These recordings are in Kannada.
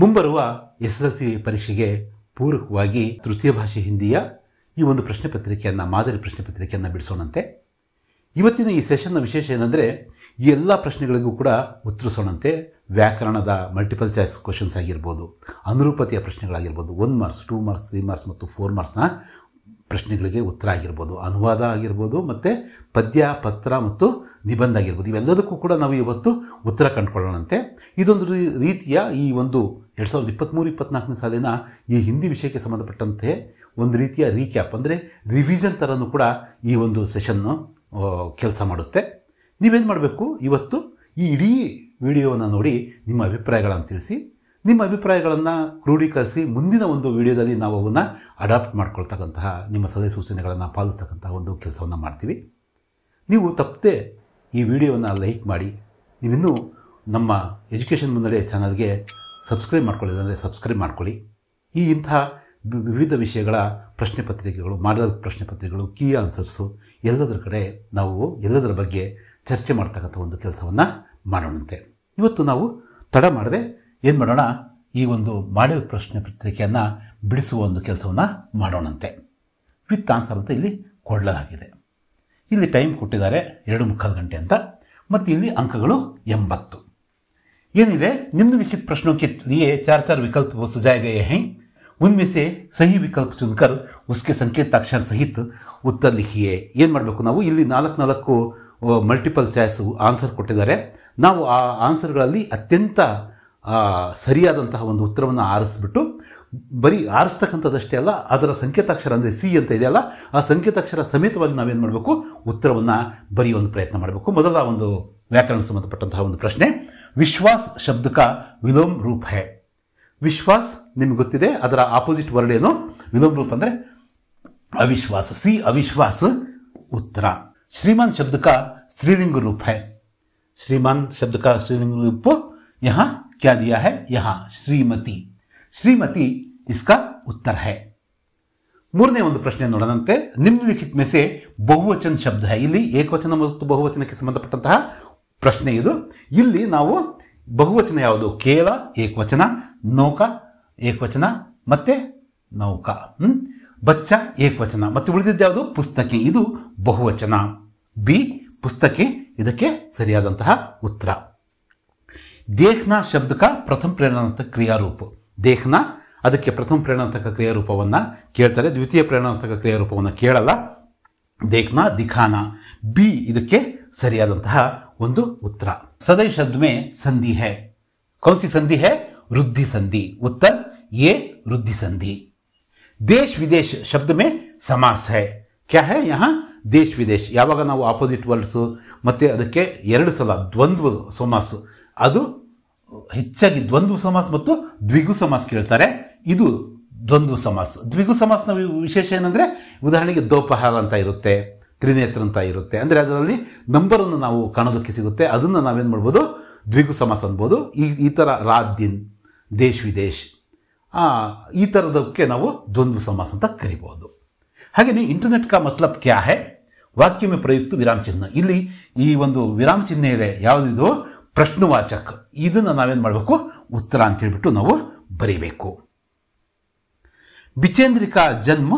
ಮುಂಬರುವ SSLC ಪರೀಕ್ಷೆಗೆ ಪೂರಕವಾಗಿ ತೃತೀಯ ಭಾಷೆ ಹಿಂದಿಯ ಈ ಒಂದು ಪ್ರಶ್ನೆ ಪತ್ರಿಕೆಯನ್ನು ಮಾದರಿ ಪ್ರಶ್ನೆ ಪತ್ರಿಕೆಯನ್ನು ಬಿಡಿಸೋಣಂತೆ. ಇವತ್ತಿನ ಈ ಸೆಷನ್ನ ವಿಶೇಷ ಏನಂದರೆ ಈ ಎಲ್ಲ ಪ್ರಶ್ನೆಗಳಿಗೂ ಕೂಡ ಉತ್ತರಿಸೋಣಂತೆ. ವ್ಯಾಕರಣದ ಮಲ್ಟಿಪಲ್ ಚಾಯ್ಸ್ ಕ್ವಶನ್ಸ್ ಆಗಿರ್ಬೋದು, ಅನುರೂಪತೆಯ ಪ್ರಶ್ನೆಗಳಾಗಿರ್ಬೋದು, 1 ಮಾರ್ಕ್ಸ್ 2 ಮಾರ್ಕ್ಸ್ 3 ಮಾರ್ಕ್ಸ್ ಮತ್ತು 4 ಮಾರ್ಕ್ಸ್ನ ಪ್ರಶ್ನೆಗಳಿಗೆ ಉತ್ತರ ಆಗಿರ್ಬೋದು, ಅನುವಾದ ಆಗಿರ್ಬೋದು, ಮತ್ತು ಪದ್ಯ ಪತ್ರ ಮತ್ತು ನಿಬಂಧ ಆಗಿರ್ಬೋದು. ಇವೆಲ್ಲದಕ್ಕೂ ಕೂಡ ನಾವು ಇವತ್ತು ಉತ್ತರ ಕಂಡುಕೊಳ್ಳೋಣಂತೆ. ಇದೊಂದು ರೀತಿಯ ಈ ಒಂದು 2023-24ನೇ ಸಾಲಿನ ಈ ಹಿಂದಿ ವಿಷಯಕ್ಕೆ ಸಂಬಂಧಪಟ್ಟಂತೆ ಒಂದು ರೀತಿಯ ರೀಕ್ಯಾಪ್ ಅಂದರೆ ರಿವಿಷನ್ ಥರನೂ ಕೂಡ ಈ ಒಂದು ಸೆಷನ್ನು ಕೆಲಸ ಮಾಡುತ್ತೆ. ನೀವೇನು ಮಾಡಬೇಕು, ಇವತ್ತು ಈ ಇಡೀ ವಿಡಿಯೋವನ್ನು ನೋಡಿ ನಿಮ್ಮ ಅಭಿಪ್ರಾಯಗಳನ್ನು ತಿಳಿಸಿ. ನಿಮ್ಮ ಅಭಿಪ್ರಾಯಗಳನ್ನು ಕ್ರೋಢೀಕರಿಸಿ ಮುಂದಿನ ಒಂದು ವಿಡಿಯೋದಲ್ಲಿ ನಾವು ಅವನ್ನು ಅಡಾಪ್ಟ್ ಮಾಡ್ಕೊಳ್ತಕ್ಕಂತಹ ನಿಮ್ಮ ಸಲಹೆ ಸೂಚನೆಗಳನ್ನು ಪಾಲಿಸ್ತಕ್ಕಂತಹ ಒಂದು ಕೆಲಸವನ್ನು ಮಾಡ್ತೀವಿ. ನೀವು ತಪ್ಪದೆ ಈ ವಿಡಿಯೋವನ್ನು ಲೈಕ್ ಮಾಡಿ. ನೀವಿನ್ನೂ ನಮ್ಮ ಎಜುಕೇಷನ್ ಮುನ್ನಡೆ ಚಾನಲ್ಗೆ ಸಬ್ಸ್ಕ್ರೈಬ್ ಮಾಡ್ಕೊಳ್ಳಿದ್ರೆ ಸಬ್ಸ್ಕ್ರೈಬ್ ಮಾಡ್ಕೊಳ್ಳಿ. ಇಂತಹ ವಿವಿಧ ವಿಷಯಗಳ ಪ್ರಶ್ನೆ ಪತ್ರಿಕೆಗಳು, ಮಾಡಲ್ ಪ್ರಶ್ನೆ ಪತ್ರಿಕೆಗಳು, ಕೀ ಆನ್ಸರ್ಸು ಎಲ್ಲದರ ಕಡೆ ನಾವು ಎಲ್ಲದರ ಬಗ್ಗೆ ಚರ್ಚೆ ಮಾಡ್ತಕ್ಕಂಥ ಒಂದು ಕೆಲಸವನ್ನು ಮಾಡೋಣಂತೆ. ಇವತ್ತು ನಾವು ತಡ ಮಾಡದೆ ಏನು ಮಾಡೋಣ, ಈ ಒಂದು ಮಾಡಲ್ ಪ್ರಶ್ನೆ ಪತ್ರಿಕೆಯನ್ನು ಬಿಡಿಸುವ ಒಂದು ಕೆಲಸವನ್ನು ಮಾಡೋಣಂತೆ. ವಿತ್ ಆನ್ಸರ್ ಅಂತ ಇಲ್ಲಿ ಕೊಡಲಾಗಿದೆ. ಇಲ್ಲಿ ಟೈಮ್ ಕೊಟ್ಟಿದ್ದಾರೆ 2:45 ಗಂಟೆ ಅಂತ, ಮತ್ತು ಇಲ್ಲಿ ಅಂಕಗಳು 80. ಏನಿದೆ, निम्नलिखित प्रश्नों के लिए 4 विकल्प सुझाए गए हैं. उनमें से सही विकल्प चुनकर उसके संकेताक्षर सहित उत्तर लिखिए. ಏನು ಮಾಡಬೇಕು, ನಾವು ಇಲ್ಲಿ 4 ಮಲ್ಟಿಪಲ್ ಚಾಯ್ಸ್ ಆನ್ಸರ್ ಕೊಟ್ಟಿದ್ದಾರೆ. ನಾವು ಆ ಆನ್ಸರ್ಗಳಲ್ಲಿ ಅತ್ಯಂತ ಸರಿಯಾದಂತಹ ಒಂದು ಉತ್ತರವನ್ನು ಆರಿಸ್ಬಿಟ್ಟು, ಬರೀ ಆರಿಸ್ತಕ್ಕಂಥದ್ದಷ್ಟೇ ಅಲ್ಲ, ಅದರ ಸಂಕೇತಾಕ್ಷರ ಅಂದರೆ ಸಿ ಅಂತ ಇದೆಯಲ್ಲ, ಆ ಸಂಕೇತಾಕ್ಷರ ಸಮೇತವಾಗಿ ನಾವೇನು ಮಾಡಬೇಕು, ಉತ್ತರವನ್ನು ಬರೆಯುವ ಒಂದು ಪ್ರಯತ್ನ ಮಾಡಬೇಕು. ಮೊದಲ ಒಂದು ವ್ಯಾಕರಣ ಸಂಬಂಧಪಟ್ಟಂತಹ ಒಂದು ಪ್ರಶ್ನೆ, ವಿಶ್ವಾಸ್ ಶಬ್ದಕ ವಿಲೋಮ್ ರೂಪ ಹೈ. ವಿಶ್ವಾಸ್ ನಿಮ್ಗೆ ಗೊತ್ತಿದೆ, ಅದರ ಆಪೋಸಿಟ್ ವರ್ಡ್ ಏನು, ವಿಲೋಮ್ ರೂಪ ಅಂದರೆ ಅವಿಶ್ವಾಸ. ಸಿ ಅವಿಶ್ವಾಸ ಉತ್ತರ. श्रीमान शब्द का स्त्रीलिंग रूप है. श्रीमान शब्द का स्त्रीलिंग रूप यहाँ क्या दिया है, यहाँ श्रीमती. श्रीमती इसका उत्तर है. ಮೂರನೇ ಒಂದು ಪ್ರಶ್ನೆ ನೋಡೋಣಂತೆ. ನಿಮ್ನಲಿಖಿತ में से ಬಹುವಚನ ಶಬ್ದ है. ಇಲ್ಲಿ ಏಕವಚನ ಮತ್ತು ಬಹುವಚನಕ್ಕೆ ಸಂಬಂಧಪಟ್ಟಂತಹ ಪ್ರಶ್ನೆ ಇದು. ಇಲ್ಲಿ ನಾವು ಬಹುವಚನ ಯಾವುದು, ಕೇಲ ಏಕವಚನ, ನೌಕ ಏಕವಚನ, ಮತ್ತೆ ನೌಕ, ಬಚ್ಚ ಏಕವಚನ, ಮತ್ತು ಉಳಿದಿದ್ದು ಯಾವುದು, ಪುಸ್ತಕೆ, ಇದು ಬಹುವಚನ. ಬಿ ಪುಸ್ತಕೆ ಇದಕ್ಕೆ ಸರಿಯಾದಂತಹ ಉತ್ತರ. ದೇಖ್ನಾ ಶಬ್ದಕ ಪ್ರಥಮ ಪ್ರೇರಣಾತ್ಮಕ ಕ್ರಿಯಾರೂಪ. ದೇಖ್ನಾ ಅದಕ್ಕೆ ಪ್ರಥಮ ಪ್ರೇರಣಾತ್ಮಕ ಕ್ರಿಯಾರೂಪವನ್ನು ಕೇಳ್ತಾರೆ, ದ್ವಿತೀಯ ಪ್ರೇರಣಾತ್ಮಕ ಕ್ರಿಯಾರೂಪವನ್ನು ಕೇಳಲ್ಲ. ದೇಖ್ನಾ ದಿಖಾನಾ, ಬಿ ಇದಕ್ಕೆ ಸರಿಯಾದಂತಹ ಒಂದು ಉತ್ತರ. ಸದೈವ್ ಶಬ್ದ ಮೇ ಸಂಧಿ ಹೈ. कौन सी संधि है, वृद्धि संधि. उत्तर ये वृद्धि संधि. देश विदेश शब्द में समास है. क्या है यहाँ, ದೇಶ ವಿದೇಶ. ಯಾವಾಗ ನಾವು ಆಪೋಸಿಟ್ ವರ್ಡ್ಸು ಮತ್ತು ಅದಕ್ಕೆ 2 ಸಲ ದ್ವಂದ್ವ ಸಮಾಸು, ಅದು ಹೆಚ್ಚಾಗಿ ದ್ವಂದ್ವ ಸಮಾಸ ಮತ್ತು ದ್ವಿಗು ಸಮಾಸ ಕೇಳ್ತಾರೆ. ಇದು ದ್ವಂದ್ವ ಸಮಾಸ. ದ್ವಿಗು ಸಮಾಸನ ವಿಶೇಷ ಏನಂದರೆ, ಉದಾಹರಣೆಗೆ ದೋಪಹಾರ ಅಂತ ಇರುತ್ತೆ, ತ್ರಿನೇತ್ರ ಅಂತ ಇರುತ್ತೆ, ಅಂದರೆ ಅದರಲ್ಲಿ ನಂಬರನ್ನು ನಾವು ಕಾಣೋದಕ್ಕೆ ಸಿಗುತ್ತೆ. ಅದನ್ನು ನಾವೇನು ಮಾಡ್ಬೋದು, ದ್ವಿಗು ಸಮಾಸ ಅನ್ಬೋದು. ಈ ಥರ ರಾತ್ ದಿನ್, ದೇಶ ವಿದೇಶ್, ಈ ಥರದಕ್ಕೆ ನಾವು ದ್ವಂದ್ವ ಸಮಾಸ ಅಂತ ಕರಿಬೋದು. ಹಾಗೆಯೇ ಇಂಟರ್ನೆಟ್ ಕಾ ಮತ್ಲಬ್ ಕ್ಯಾ ಹೈ, ವಾಕ್ಯ ಮೇ ಪ್ರಯುಕ್ತ ವಿರಾಮ ಚಿಹ್ನೆ. ಇಲ್ಲಿ ಈ ಒಂದು ವಿರಾಮ ಚಿಹ್ನೆ ಇದೆ, ಯಾವುದಿದು, ಪ್ರಶ್ನವಾಚಕ. ಇದನ್ನು ನಾವೇನು ಮಾಡಬೇಕು, ಉತ್ತರ ಅಂತ ಹೇಳ್ಬಿಟ್ಟು ನಾವು ಬರೀಬೇಕು. बिचेंद्र का जन्म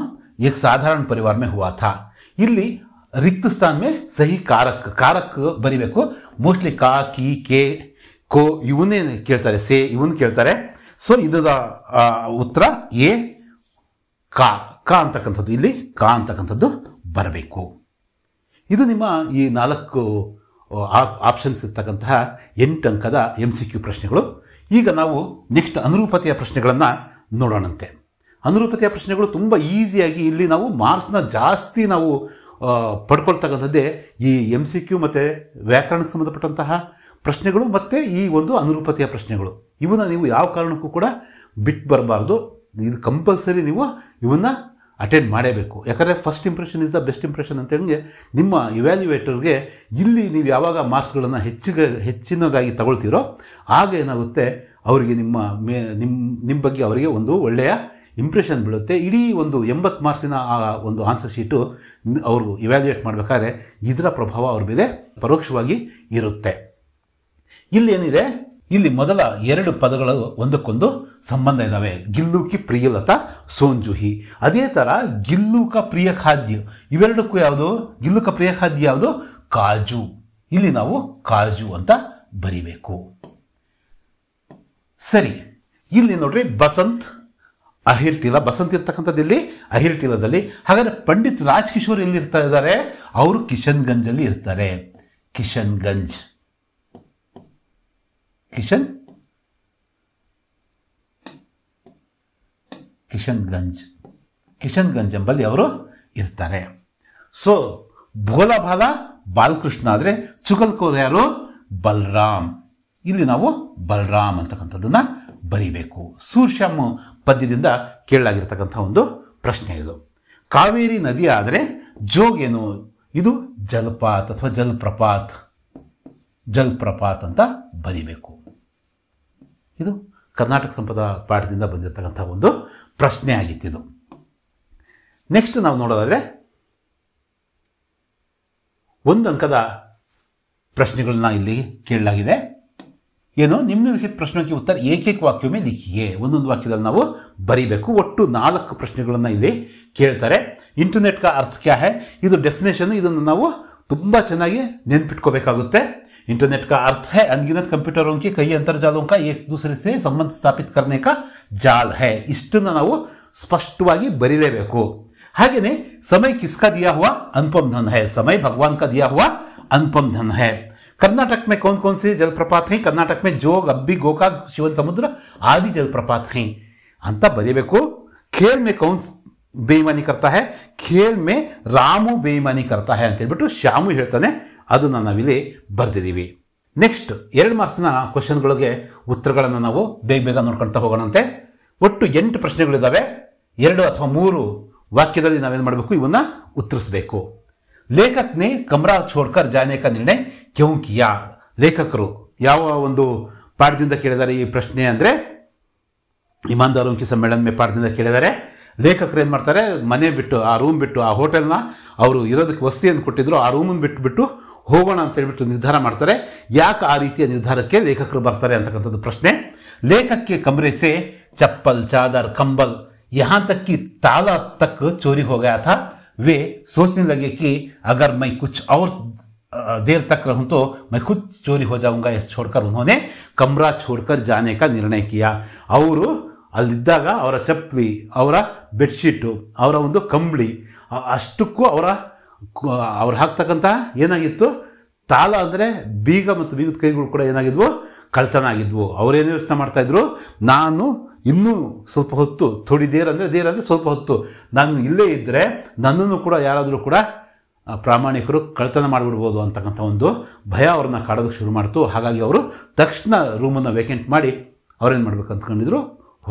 एक साधारण परिवार में हुआ था. ಇಲ್ಲಿ रिक्त स्थान में सही कारक, कारक ಬರೀಬೇಕು. ಮೋಸ್ಟ್ಲಿ ಕಾ, ಕಿ, ಕೆ, ಕೋ ಇವನ್ನೇ ಕೇಳ್ತಾರೆ, ಸೇ ಇವನ್ ಕೇಳ್ತಾರೆ. ಸೊ ಇದರ ಉತ್ತರ ಎ ಕಾ. ಕಾ ಅಂತಕ್ಕಂಥದ್ದು, ಇಲ್ಲಿ ಕಾ ಅಂತಕ್ಕಂಥದ್ದು ಬರಬೇಕು. ಇದು ನಿಮ್ಮ ಈ 4 ಆಪ್ಷನ್ಸ್ ಇರ್ತಕ್ಕಂತಹ 8 ಅಂಕದ MCQ ಪ್ರಶ್ನೆಗಳು. ಈಗ ನಾವು ನೆಕ್ಸ್ಟ್ ಅನುರೂಪತೆಯ ಪ್ರಶ್ನೆಗಳನ್ನು ನೋಡೋಣಂತೆ. ಅನುರೂಪತೆಯ ಪ್ರಶ್ನೆಗಳು ತುಂಬ ಈಸಿಯಾಗಿ, ಇಲ್ಲಿ ನಾವು ಮಾರ್ಕ್ಸ್ನ ಜಾಸ್ತಿ ನಾವು ಪಡ್ಕೊಳ್ತಕ್ಕಂಥದ್ದೇ ಈ MCQ ಮತ್ತು ವ್ಯಾಕರಣಕ್ಕೆ ಸಂಬಂಧಪಟ್ಟಂತಹ ಪ್ರಶ್ನೆಗಳು ಮತ್ತು ಈ ಒಂದು ಅನುರೂಪತೆಯ ಪ್ರಶ್ನೆಗಳು. ಇವನ್ನ ನೀವು ಯಾವ ಕಾರಣಕ್ಕೂ ಕೂಡ ಬಿಟ್ಟು ಬರಬಾರ್ದು. ಇದು ಕಂಪಲ್ಸರಿ ನೀವು ಇವನ್ನ ಅಟೆಂಡ್ ಮಾಡೇಬೇಕು. ಯಾಕಂದರೆ first impression is the best impression ಅಂತೇಳಿ ನಿಮ್ಮ ಇವ್ಯಾಲ್ಯುವೇಟರ್ಗೆ ಇಲ್ಲಿ ನೀವು ಯಾವಾಗ ಮಾರ್ಕ್ಸ್ಗಳನ್ನು ಹೆಚ್ಚಿನದಾಗಿ ತಗೊಳ್ತೀರೋ ಆಗ ಏನಾಗುತ್ತೆ, ಅವರಿಗೆ ನಿಮ್ಮ ಬಗ್ಗೆ ಅವರಿಗೆ ಒಂದು ಒಳ್ಳೆಯ ಇಂಪ್ರೆಷನ್ ಬೀಳುತ್ತೆ. ಇಡೀ ಒಂದು 80 ಮಾರ್ಕ್ಸಿನ ಆ ಒಂದು ಆನ್ಸರ್ ಶೀಟು ಅವರು ಇವ್ಯಾಲ್ಯುಯೇಟ್ ಮಾಡಬೇಕಾದ್ರೆ ಇದರ ಪ್ರಭಾವ ಅವ್ರ ಮೇಲೆ ಪರೋಕ್ಷವಾಗಿ ಇರುತ್ತೆ. ಇಲ್ಲೇನಿದೆ, ಇಲ್ಲಿ ಮೊದಲ ಎರಡು ಪದಗಳು ಒಂದಕ್ಕೊಂದು ಸಂಬಂಧ ಇದ್ದಾವೆ. ಗಿಲ್ಲು ಕಿ ಪ್ರಿಯಲತಾ ಸೋಂಜುಹಿ. ಅದೇ ಥರ ಗಿಲ್ಲು ಕ ಪ್ರಿಯ ಖಾದ್ಯ, ಇವೆರಡಕ್ಕೂ ಯಾವುದು? ಗಿಲ್ಲು ಕ ಪ್ರಿಯ ಖಾದ್ಯ ಯಾವುದು? ಕಾಜು. ಇಲ್ಲಿ ನಾವು ಕಾಜು ಅಂತ ಬರಿಬೇಕು. ಸರಿ, ಇಲ್ಲಿ ನೋಡ್ರಿ ಬಸಂತ್ ಅಹಿರ್ಟಿಲ. ಬಸಂತ್ ಇರ್ತಕ್ಕಂಥದ್ದು ಇಲ್ಲಿ ಅಹಿರ್ಟಿಲದಲ್ಲಿ. ಹಾಗಾದ್ರೆ ಪಂಡಿತ್ ರಾಜ್ ಕಿಶೋರ್ ಎಲ್ಲಿ ಇರ್ತಾ ಇದ್ದಾರೆ? ಅವರು ಕಿಶನ್ಗಂಜಲ್ಲಿ ಇರ್ತಾರೆ. ಕಿಶನ್ಗಂಜ್ ಕಿಶನ್ಗಂಜ್ ಎಂಬಲ್ಲಿ ಅವರು ಇರ್ತಾರೆ. ಸೊ ಭೋಲಾ ಭಾಲ ಬಾಲಕೃಷ್ಣ ಆದರೆ ಚುಗಲ್ಕೋರ್ ಯಾರು? ಬಲರಾಮ್. ಇಲ್ಲಿ ನಾವು ಬಲರಾಮ್ ಅಂತಕ್ಕಂಥದ್ದನ್ನ ಬರಿಬೇಕು. ಸೂರ್ಶ್ಯಾಮ್ ಪದ್ಯದಿಂದ ಕೇಳಲಾಗಿರ್ತಕ್ಕಂಥ ಒಂದು ಪ್ರಶ್ನೆ ಇದು. ಕಾವೇರಿ ನದಿ ಆದರೆ ಜೋಗ್ ಏನು? ಇದು ಜಲಪಾತ್ ಅಥವಾ ಜಲಪ್ರಪಾತ್ ಅಂತ ಬರಿಬೇಕು. ಇದು ಕರ್ನಾಟಕ ಸಂಪದ ಪಾಠದಿಂದ ಬಂದಿರತಕ್ಕಂಥ ಒಂದು ಪ್ರಶ್ನೆ ಆಗಿತ್ತಿದು. ನೆಕ್ಸ್ಟ್ ನಾವು ನೋಡೋದಾದ್ರೆ ಒಂದು ಅಂಕದ ಪ್ರಶ್ನೆಗಳನ್ನ ಇಲ್ಲಿ ಕೇಳಲಾಗಿದೆ. ಏನು? ನಿಮ್ನಲಿಖಿತ ಪ್ರಶ್ನೆ ಕಿ ಉತ್ತರ ಏಕೈಕ ವಾಕ್ಯವೇ ಲಿಖಿಯೇ. ಒಂದೊಂದು ವಾಕ್ಯದಲ್ಲಿ ನಾವು ಬರಿಬೇಕು. ಒಟ್ಟು 4 ಪ್ರಶ್ನೆಗಳನ್ನು ಇಲ್ಲಿ ಕೇಳ್ತಾರೆ. ಇಂಟರ್ನೆಟ್ ಕಾ ಅರ್ಥ ಕ್ಯಾ ಹೈ? ಇದು ಡೆಫಿನೇಷನ್. ಇದನ್ನು ನಾವು ತುಂಬ ಚೆನ್ನಾಗಿ ನೆನ್ಪಿಟ್ಕೋಬೇಕಾಗುತ್ತೆ. इंटरनेट का अर्थ है अनगिनत कंप्यूटरों के कई अंतर्जालों का एक दूसरे से संबंध स्थापित करने का जाल है. ಇಷ್ಟನ್ನು ನಾವು ಸ್ಪಷ್ಟವಾಗಿ ಬರೀಲೇಬೇಕು. ಹಾಗೇನೆ समय किसका दिया हुआ? अनुपम धन है. समय भगवान का दिया हुआ अनुपम धन है. कर्नाटक में कौन कौन से जलप्रपात हैं? कर्नाटक में जोग, अब्बी, गोकाक, शिवन समुद्र आदि जलप्रपात हैं ಅಂತ ಬರೀಬೇಕು. खेल में कौन ಬೇಯಿಮಾನಿ करता है? खेल में ರಾಮು ಬೇಯಿಮಾನಿ करता है ಅಂತ ಹೇಳ್ಬಿಟ್ಟು ಶ್ಯಾಮು ಹೇಳ್ತಾನೆ. ಅದನ್ನು ನಾವಿಲ್ಲಿ ಬರೆದಿದ್ದೀವಿ. ನೆಕ್ಸ್ಟ್ 2 ಮಾರ್ಕ್ಸ್ನ ಕ್ವಶನ್ಗಳಿಗೆ ಉತ್ತರಗಳನ್ನು ನಾವು ಬೇಗ ನೋಡ್ಕೊಳ್ತಾ ಹೋಗೋಣಂತೆ. ಒಟ್ಟು 8 ಪ್ರಶ್ನೆಗಳಿದ್ದಾವೆ. 2 ಅಥವಾ 3 ವಾಕ್ಯದಲ್ಲಿ ನಾವೇನು ಮಾಡಬೇಕು? ಇವನ್ನ ಉತ್ತರಿಸಬೇಕು. ಲೇಖಕನೇ ಕಮರಾ ಛೋಡ್ಕರ್ ಜಾನೆ ಕಾ ನಿರ್ಣಯ ಕ್ಯೂ ಕಿಯಾ? ಲೇಖಕರು ಯಾವ ಒಂದು ಪಾಠದಿಂದ ಕೇಳಿದ್ದಾರೆ ಈ ಪ್ರಶ್ನೆ ಅಂದರೆ ಇಮಾನ್ದಾರೋಂ ಕಿ ಸಮ್ಮೇಳನ ಮೇ ಪಾಠದಿಂದ ಕೇಳಿದ್ದಾರೆ. ಲೇಖಕರು ಏನು ಮಾಡ್ತಾರೆ? ಮನೆ ಬಿಟ್ಟು, ಆ ರೂಮ್ ಬಿಟ್ಟು, ಆ ಹೋಟೆಲ್ನ ಅವರು ಇರೋದಕ್ಕೆ ವಸತಿಯನ್ನು ಕೊಟ್ಟಿದ್ರು, ಆ ರೂಮನ್ನು ಬಿಟ್ಟು ಹೋಗೋಣ ಅಂತ ಹೇಳ್ಬಿಟ್ಟು ನಿರ್ಧಾರ ಮಾಡ್ತಾರೆ. ಯಾಕೆ ಆ ರೀತಿಯ ನಿರ್ಧಾರಕ್ಕೆ ಲೇಖಕರು ಬರ್ತಾರೆ ಅಂತಕ್ಕಂಥದ್ದು ಪ್ರಶ್ನೆ. ಲೇಖಕಕ್ಕೆ ಕಮರೆ ಸೆ ಚಪ್ಪಲ್, ಚಾದರ್, ಕಂಬಲ್ यहाँ तक कि ताला तक चोरी हो गया था. वे सोचने लगे कि अगर मैं कुछ और देर तक रहूं तो मैं खुद चोरी हो जाऊंगा. इस छोड़कर उन्होंने कमरा छोड़कर जाने का निर्णय किया. ಅವರು ಅಲ್ಲಿದ್ದಾಗ ಅವರ ಚಪ್ಪಲಿ, ಅವರ ಬೆಡ್ಶೀಟು, ಅವರ ಒಂದು ಕಂಬಳಿ ಅಷ್ಟಕ್ಕೂ ಅವ್ರು ಹಾಕ್ತಕ್ಕಂಥ ಏನಾಗಿತ್ತು? ತಾಳ ಅಂದರೆ ಬೀಗ ಮತ್ತು ಬೀಗದ ಕೈಗಳು ಕೂಡ ಏನಾಗಿದ್ವು? ಕಳ್ತನ ಆಗಿದ್ವು. ಅವರೇನು ಯೋಚನೆ ಮಾಡ್ತಾಯಿದ್ರು? ನಾನು ಇನ್ನೂ ಸ್ವಲ್ಪ ಹೊತ್ತು, ಥೋಡಿ ದೇರ್ ಅಂದರೆ ಸ್ವಲ್ಪ ಹೊತ್ತು ನಾನು ಇಲ್ಲೇ ಇದ್ದರೆ ನನ್ನನ್ನು ಕೂಡ ಯಾರಾದರೂ ಕೂಡ ಪ್ರಾಮಾಣಿಕರು ಕಳ್ತನ ಮಾಡಿಬಿಡ್ಬೋದು ಅಂತಕ್ಕಂಥ ಒಂದು ಭಯ ಅವ್ರನ್ನ ಕಾಡೋದಕ್ಕೆ ಶುರು ಮಾಡ್ತು. ಹಾಗಾಗಿ ಅವರು ತಕ್ಷಣ ರೂಮನ್ನು ವೇಕೆಂಟ್ ಮಾಡಿ ಅವ್ರೇನು ಮಾಡ್ಬೇಕು ಅಂದ್ಕೊಂಡಿದ್ರು?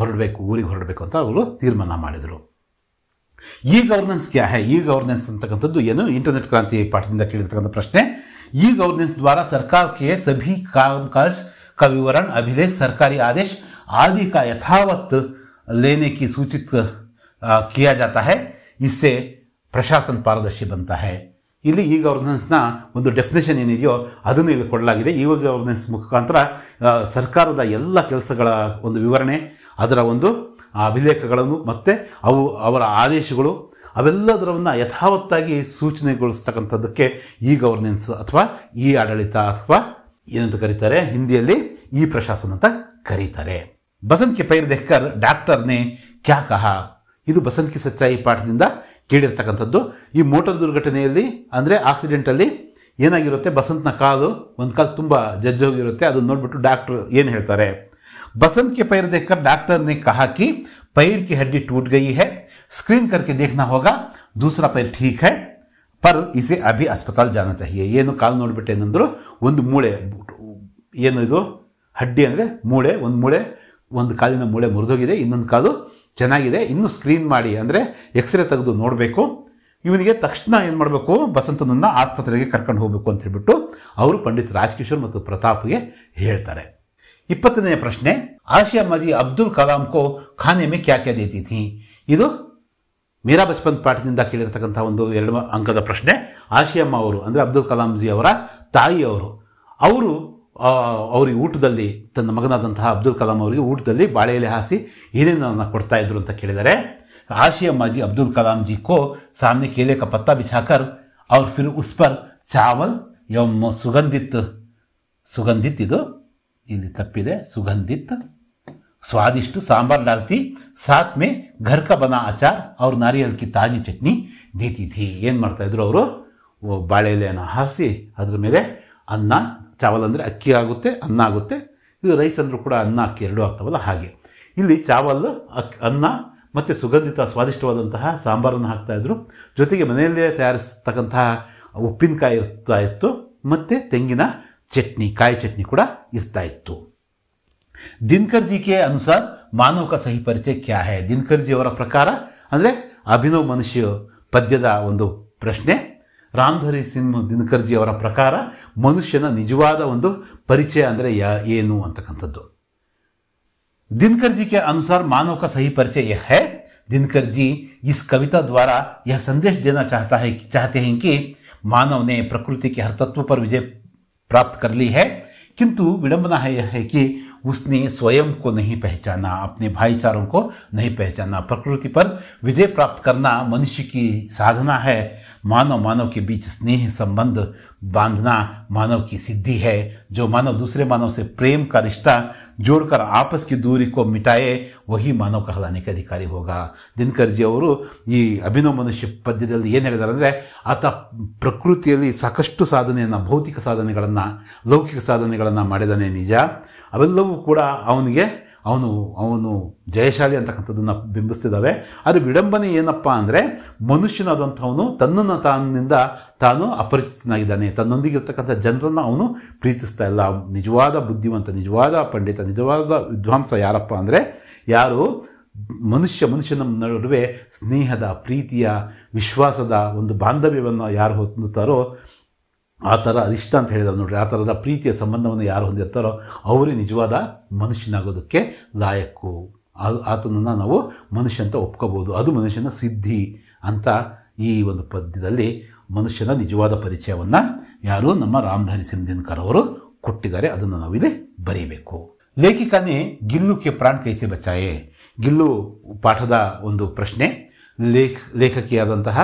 ಊರಿಗೆ ಹೊರಡಬೇಕು ಅಂತ ಅವರು ತೀರ್ಮಾನ ಮಾಡಿದರು. ಈ ಗವರ್ನೆನ್ಸ್ ಕ್ಯಾ ಹೈ? ಈ ಗವರ್ನೆನ್ಸ್ ಅಂತಕ್ಕಂಥದ್ದು ಏನು? ಇಂಟರ್ನೆಟ್ ಕ್ರಾಂತಿ ಪಾಠದಿಂದ ಕೇಳಿರ್ತಕ್ಕಂಥ ಪ್ರಶ್ನೆ. ಈ ಗವರ್ನೆನ್ಸ್ ದ್ವಾರ ಸರ್ಕಾರ ಕೆ ಸಭಿ कामकाज का विवरण, अभिलेख, सरकारी आदेश आदि का यथावत लेने की सूचित किया जाता है. इससे प्रशासन पारदर्शी बनता है. ಇಲ್ಲಿ ಈ ಗವರ್ನೆನ್ಸ್ನ ಒಂದು ಡೆಫಿನೇಷನ್ ಏನಿದೆಯೋ ಅದನ್ನು ಇಲ್ಲಿ ಕೊಡಲಾಗಿದೆ. ಈ ಗವರ್ನೆನ್ಸ್ ಮುಖಾಂತರ ಸರ್ಕಾರದ ಎಲ್ಲ ಕೆಲಸಗಳ ಒಂದು ವಿವರಣೆ, ಅದರ ಒಂದು ಅಭಿಲೇಖಗಳನ್ನು ಮತ್ತು ಅವರ ಆದೇಶಗಳು ಅವೆಲ್ಲದರನ್ನು ಯಥಾವತ್ತಾಗಿ ಸೂಚನೆಗೊಳಿಸ್ತಕ್ಕಂಥದ್ದಕ್ಕೆ ಈ ಗವರ್ನೆನ್ಸ್ ಅಥವಾ ಈ ಆಡಳಿತ ಅಥವಾ ಏನಂತ ಕರೀತಾರೆ? ಹಿಂದಿಯಲ್ಲಿ ಈ ಪ್ರಶಾಸನ ಅಂತ ಕರೀತಾರೆ. ಬಸಂತ್ ಕಿ ಪೈರ್ ದೇಖ್ಕರ್ ಡಾಕ್ಟರ್ನೇ ಕ್ಯಾ ಕಹಾ? ಇದು ಬಸಂತ್ ಕಿ ಸಚ್ಚಾಯಿ ಪಾಠದಿಂದ ಕೇಳಿರ್ತಕ್ಕಂಥದ್ದು. ಈ ಮೋಟಾರ್ ದುರ್ಘಟನೆಯಲ್ಲಿ ಅಂದರೆ ಆಕ್ಸಿಡೆಂಟಲ್ಲಿ ಏನಾಗಿರುತ್ತೆ? ಬಸಂತ್ನ ಒಂದು ಕಾಲು ತುಂಬ ಜಜ್ಜೋಗಿರುತ್ತೆ. ಅದನ್ನು ನೋಡಿಬಿಟ್ಟು ಡಾಕ್ಟರ್ ಏನು ಹೇಳ್ತಾರೆ? बसंत के पैर देखकर डॉक्टर ने कहा कि पैर की हड्डी टूट गई है, स्क्रीन करके देखना होगा, दूसरा पैर ठीक है पर इसे अभी अस्पताल जाना चाहिए. ಏನು ಕಾಲು ನೋಡಿಬಿಟ್ಟು ಏನಂದ್ರು? ಒಂದು ಮೂಳೆ, ಏನು ಇದು ಹಡ್ಡಿ ಅಂದರೆ ಮೂಳೆ, ಒಂದು ಕಾಲಿನ ಮೂಳೆ ಮುರಿದೋಗಿದೆ, ಇನ್ನೊಂದು ಕಾಲು ಚೆನ್ನಾಗಿದೆ, ಇನ್ನೂ ಸ್ಕ್ರೀನ್ ಮಾಡಿ ಅಂದರೆ ಎಕ್ಸ್ರೇ ತೆಗೆದು ನೋಡಬೇಕು. ಇವನಿಗೆ ತಕ್ಷಣ ಏನು ಮಾಡಬೇಕು? ಬಸಂತನನ್ನು ಆಸ್ಪತ್ರೆಗೆ ಕರ್ಕೊಂಡು ಹೋಗಬೇಕು ಅಂತ ಹೇಳ್ಬಿಟ್ಟು ಅವರು ಪಂಡಿತ್ ರಾಜ್ಕಿಶೋರ್ ಮತ್ತು ಪ್ರತಾಪ್ಗೆ ಹೇಳ್ತಾರೆ. 20ನೇ ಪ್ರಶ್ನೆ. ಆಶಿಯಾ ಅಮ್ಮಾಜಿ ಅಬ್ದುಲ್ ಕಲಾಂ ಕೋ ಖಾನೆ ಮೇ ಕ್ಯಾ ಕ್ಯಾ ದೇತಿ ಥಿ? ಇದು ಮೇರಾ ಬಚ್ಪನ್ ಪಾಠದಿಂದ ಕೇಳಿರ್ತಕ್ಕಂಥ ಒಂದು 2 ಅಂಕದ ಪ್ರಶ್ನೆ. ಆಶಿಯಮ್ಮ ಅವರು ಅಂದರೆ ಅಬ್ದುಲ್ ಕಲಾಂ ಜಿ ಅವರ ತಾಯಿಯವರು, ಅವರು ಅವರಿಗೆ ಊಟದಲ್ಲಿ ತನ್ನ ಮಗನಾದಂತಹ ಅಬ್ದುಲ್ ಕಲಾಂ ಅವರಿಗೆ ಊಟದಲ್ಲಿ ಬಾಳೆ ಎಲೆ ಹಾಸಿ ಏನೇನನ್ನು ಕೊಡ್ತಾ ಇದ್ರು ಅಂತ ಕೇಳಿದರೆ, आशी अम्मा जी अब्दुल कलाम जी को सामने केले का पत्ता बिछाकर और फिर उस पर चावल एवं सुगंधित ಇದು ಇಲ್ಲಿ ತಪ್ಪಿದೆ, सुगंधित स्वादिष्ट सांभर डालती, साथ में घर का बना अचार और नारियल की ताजी चटनी देती थी. ಏನು ಮಾಡ್ತಾ ಇದ್ರು ಅವರು, ಬಾಳೆ ಎಲೆಯನ್ನು ಹಾಸಿ ಅದ್ರ ಮೇಲೆ ಅನ್ನ, ಚಾವಲ್ ಅಂದರೆ ಅಕ್ಕಿ ಆಗುತ್ತೆ, ಅನ್ನ ಆಗುತ್ತೆ. ಇದು ರೈಸ್ ಅಂದರೂ ಕೂಡ ಅನ್ನ ಅಕ್ಕಿ ಎರಡೂ ಆಗ್ತಾವಲ್ಲ ಹಾಗೆ. ಇಲ್ಲಿ ಚಾವಲ್, ಅನ್ನ ಮತ್ತು ಸುಗಂಧಿತ ಸ್ವಾದಿಷ್ಟವಾದಂತಹ ಸಾಂಬಾರನ್ನು ಹಾಕ್ತಾಯಿದ್ರು. ಜೊತೆಗೆ ಮನೆಯಲ್ಲೇ ತಯಾರಿಸ್ತಕ್ಕಂತಹ ಉಪ್ಪಿನಕಾಯಿ ಇರ್ತಾ ಇತ್ತು ಮತ್ತು ತೆಂಗಿನ ಚಟ್ನಿ, ಕಾಯಿ ಚಟ್ನಿ ಕೂಡ ಇರ್ತಾ ಇತ್ತು. ದಿನಕರ್ ಜಿ ಕೆ ಅನುಸಾರ ಮಾನವ का सही परिचय क्या है? ದಿನಕರ್ ಜಿ ಅವರ ಪ್ರಕಾರ, ಅಂದರೆ ಅಭಿನವ್ ಮನುಷ್ಯ ಪದ್ಯದ ಒಂದು ಪ್ರಶ್ನೆ. ರಾಮಧಾರಿ ಸಿಂಗ್ ದಿನಕರ್ ಜಿ ಅವರ ಪ್ರಕಾರ ಮನುಷ್ಯನ ನಿಜವಾದ ಒಂದು ಪರಿಚಯ ಅಂದರೆ ಏನು ಅಂತಕ್ಕಂಥದ್ದು. दिनकर जी के अनुसार मानव का सही परिचय यह है, दिनकर जी इस कविता द्वारा यह संदेश देना चाहते हैं कि मानव ने प्रकृति के हर तत्व पर विजय प्राप्त कर ली है, किंतु विडंबना है यह है कि उसने स्वयं को नहीं पहचाना, अपने भाईचारों को नहीं पहचाना. प्रकृति पर विजय प्राप्त करना मनुष्य की साधना है. मानव के बीच स्नेह संबंध बांधना मानव की सिद्धि है. जो मानव दूसरे मानव से प्रेम का रिश्ता जोड़कर आपस की दूरी को मिटाए, वही मानव कहलाने के अधिकारी होगा. ದಿನಕರ್ ಜಿ ಅವರು ಈ ಅಭಿನವ ಮನುಷ್ಯ ಪದ್ಯದಲ್ಲಿ ಏನು ಹೇಳಿದ್ದಾರೆ ಅಂದರೆ, ಆತ ಪ್ರಕೃತಿಯಲ್ಲಿ ಸಾಕಷ್ಟು ಸಾಧನೆಯನ್ನು, ಭೌತಿಕ ಸಾಧನೆಗಳನ್ನು, ಲೌಕಿಕ ಸಾಧನೆಗಳನ್ನು ಮಾಡಿದಾನೆ ನಿಜ. ಅವೆಲ್ಲವೂ ಕೂಡ ಅವನು ಜಯಶಾಲಿ ಅಂತಕ್ಕಂಥದ್ದನ್ನು ಬಿಂಬಿಸ್ತಿದ್ದಾವೆ. ಆದರೆ ವಿಡಂಬನೆ ಏನಪ್ಪ ಅಂದರೆ, ಮನುಷ್ಯನಾದಂಥವನು ತನ್ನನ್ನು ತಾನು ಅಪರಿಚಿತನಾಗಿದ್ದಾನೆ. ತನ್ನೊಂದಿಗಿರ್ತಕ್ಕಂಥ ಜನರನ್ನು ಅವನು ಪ್ರೀತಿಸ್ತಾ ಇಲ್ಲ. ನಿಜವಾದ ಬುದ್ಧಿವಂತ, ನಿಜವಾದ ಪಂಡಿತ, ನಿಜವಾದ ವಿದ್ವಾಂಸ ಯಾರಪ್ಪ ಅಂದರೆ, ಯಾರು ಮನುಷ್ಯನ ನಡುವೆ ಸ್ನೇಹದ, ಪ್ರೀತಿಯ, ವಿಶ್ವಾಸದ ಒಂದು ಬಾಂಧವ್ಯವನ್ನು ಯಾರು ಹೊಂದುತ್ತಾರೋ, ಆ ಥರ ಇಷ್ಟ ಅಂತ ಹೇಳಿದ ನೋಡ್ರಿ, ಆ ಥರದ ಪ್ರೀತಿಯ ಸಂಬಂಧವನ್ನು ಯಾರು ಹೊಂದಿರ್ತಾರೋ ಅವರೇ ನಿಜವಾದ ಮನುಷ್ಯನಾಗೋದಕ್ಕೆ ಲಾಯಕ್ಕು. ಆತನನ್ನು ನಾವು ಮನುಷ್ಯ ಅಂತ ಒಪ್ಕೋಬೋದು. ಅದು ಮನುಷ್ಯನ ಸಿದ್ಧಿ ಅಂತ ಈ ಒಂದು ಪದ್ಯದಲ್ಲಿ ಮನುಷ್ಯನ ನಿಜವಾದ ಪರಿಚಯವನ್ನು ಯಾರು ನಮ್ಮ ರಾಮಧಾರಿ ಸಿಂಗ್ ದಿನಕರ್ ಅವರು ಕೊಟ್ಟಿದ್ದಾರೆ. ಅದನ್ನು ನಾವಿಲ್ಲಿ ಬರೀಬೇಕು. ಲೇಖಿಕಾನೇ ಗಿಲ್ಲು ಕೆ ಪ್ರಾಣ ಕೈಸೆ ಬಚಾಯೆ? ಗಿಲ್ಲು ಪಾಠದ ಒಂದು ಪ್ರಶ್ನೆ. ಲೇಖಕಿಯಾದಂತಹ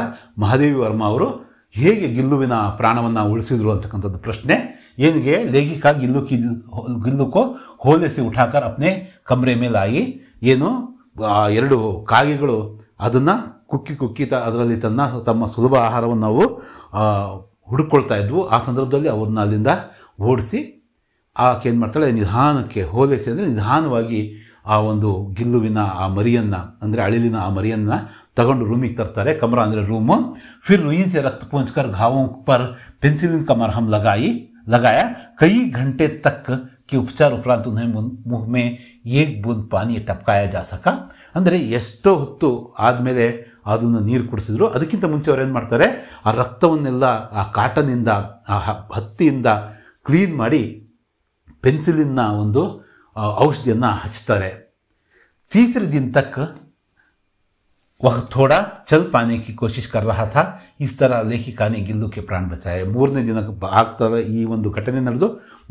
ಮಹಾದೇವಿ ವರ್ಮಾ ಅವರು ಹೇಗೆ ಗಿಲ್ಲುವಿನ ಪ್ರಾಣವನ್ನು ಉಳಿಸಿದ್ರು ಅಂತಕ್ಕಂಥದ್ದು ಪ್ರಶ್ನೆ. ಏನಿಗೆ ಲೇಖಿಕಾ ಗಿಲ್ಲುಕೋ ಹೋಲೆ ಸೆ ಉಠಾಕರ್ ಅಪ್ನೆ ಕಮ್ರೆ ಮೇಲೆ ಆಗಿ, ಏನು ಎರಡು ಕಾಗೆಗಳು ಅದನ್ನು ಕುಕ್ಕಿ ಅದರಲ್ಲಿ ತಮ್ಮ ಸುಲಭ ಆಹಾರವನ್ನು ನಾವು ಹುಡುಕೊಳ್ತಾ ಇದ್ವು. ಆ ಸಂದರ್ಭದಲ್ಲಿ ಅವ್ರನ್ನ ಅಲ್ಲಿಂದ ಓಡಿಸಿ ಆಕೆ ಏನು ಮಾಡ್ತಾಳೆ, ನಿಧಾನಕ್ಕೆ, ಹೋಲೆಸಿ ಅಂದರೆ ನಿಧಾನವಾಗಿ ಆ ಒಂದು ಗಿಲ್ಲುವಿನ ಆ ಮರಿಯನ್ನು, ಅಂದರೆ ಅಳಿಲಿನ ಆ ಮರಿಯನ್ನು ತಗೊಂಡು ರೂಮಿಗೆ ತರ್ತಾರೆ. ಕಮರಾ ಅಂದರೆ ರೂಮು. ಫಿರ್ रुई से रक्त पोंछकर घावों पर पेंसिलिन का मरहम लगाया. कई घंटे तक के उपचार उपरांत उन्हें मुंह में एक बूंद पानी टपकाया जा सका. ಅಂದರೆ ಎಷ್ಟೋ ಹೊತ್ತು ಆದಮೇಲೆ ಅದನ್ನು ನೀರು ಕುಡಿಸಿದ್ರು. ಅದಕ್ಕಿಂತ ಮುಂಚೆ ಅವ್ರು ಏನು ಮಾಡ್ತಾರೆ, ಆ ರಕ್ತವನ್ನೆಲ್ಲ ಆ ಕಾಟನಿಂದ, ಆ ಹತ್ತಿಯಿಂದ ಕ್ಲೀನ್ ಮಾಡಿ ಪೆನ್ಸಿಲಿನ ಒಂದು ಔಷಧಿಯನ್ನು ಹಚ್ತಾರೆ. तीसरे दिन तक वह थोड़ा चल पाने की कोशिश कर रहा था. इस तरह ಲೇಖಿಕಾ ने ಗಿಲ್ಲು के प्राण बचाए. ಮೂರನೇ ದಿನ ಆಗ್ತದೆ ಈ ಒಂದು ಘಟನೆ ನಡೆದು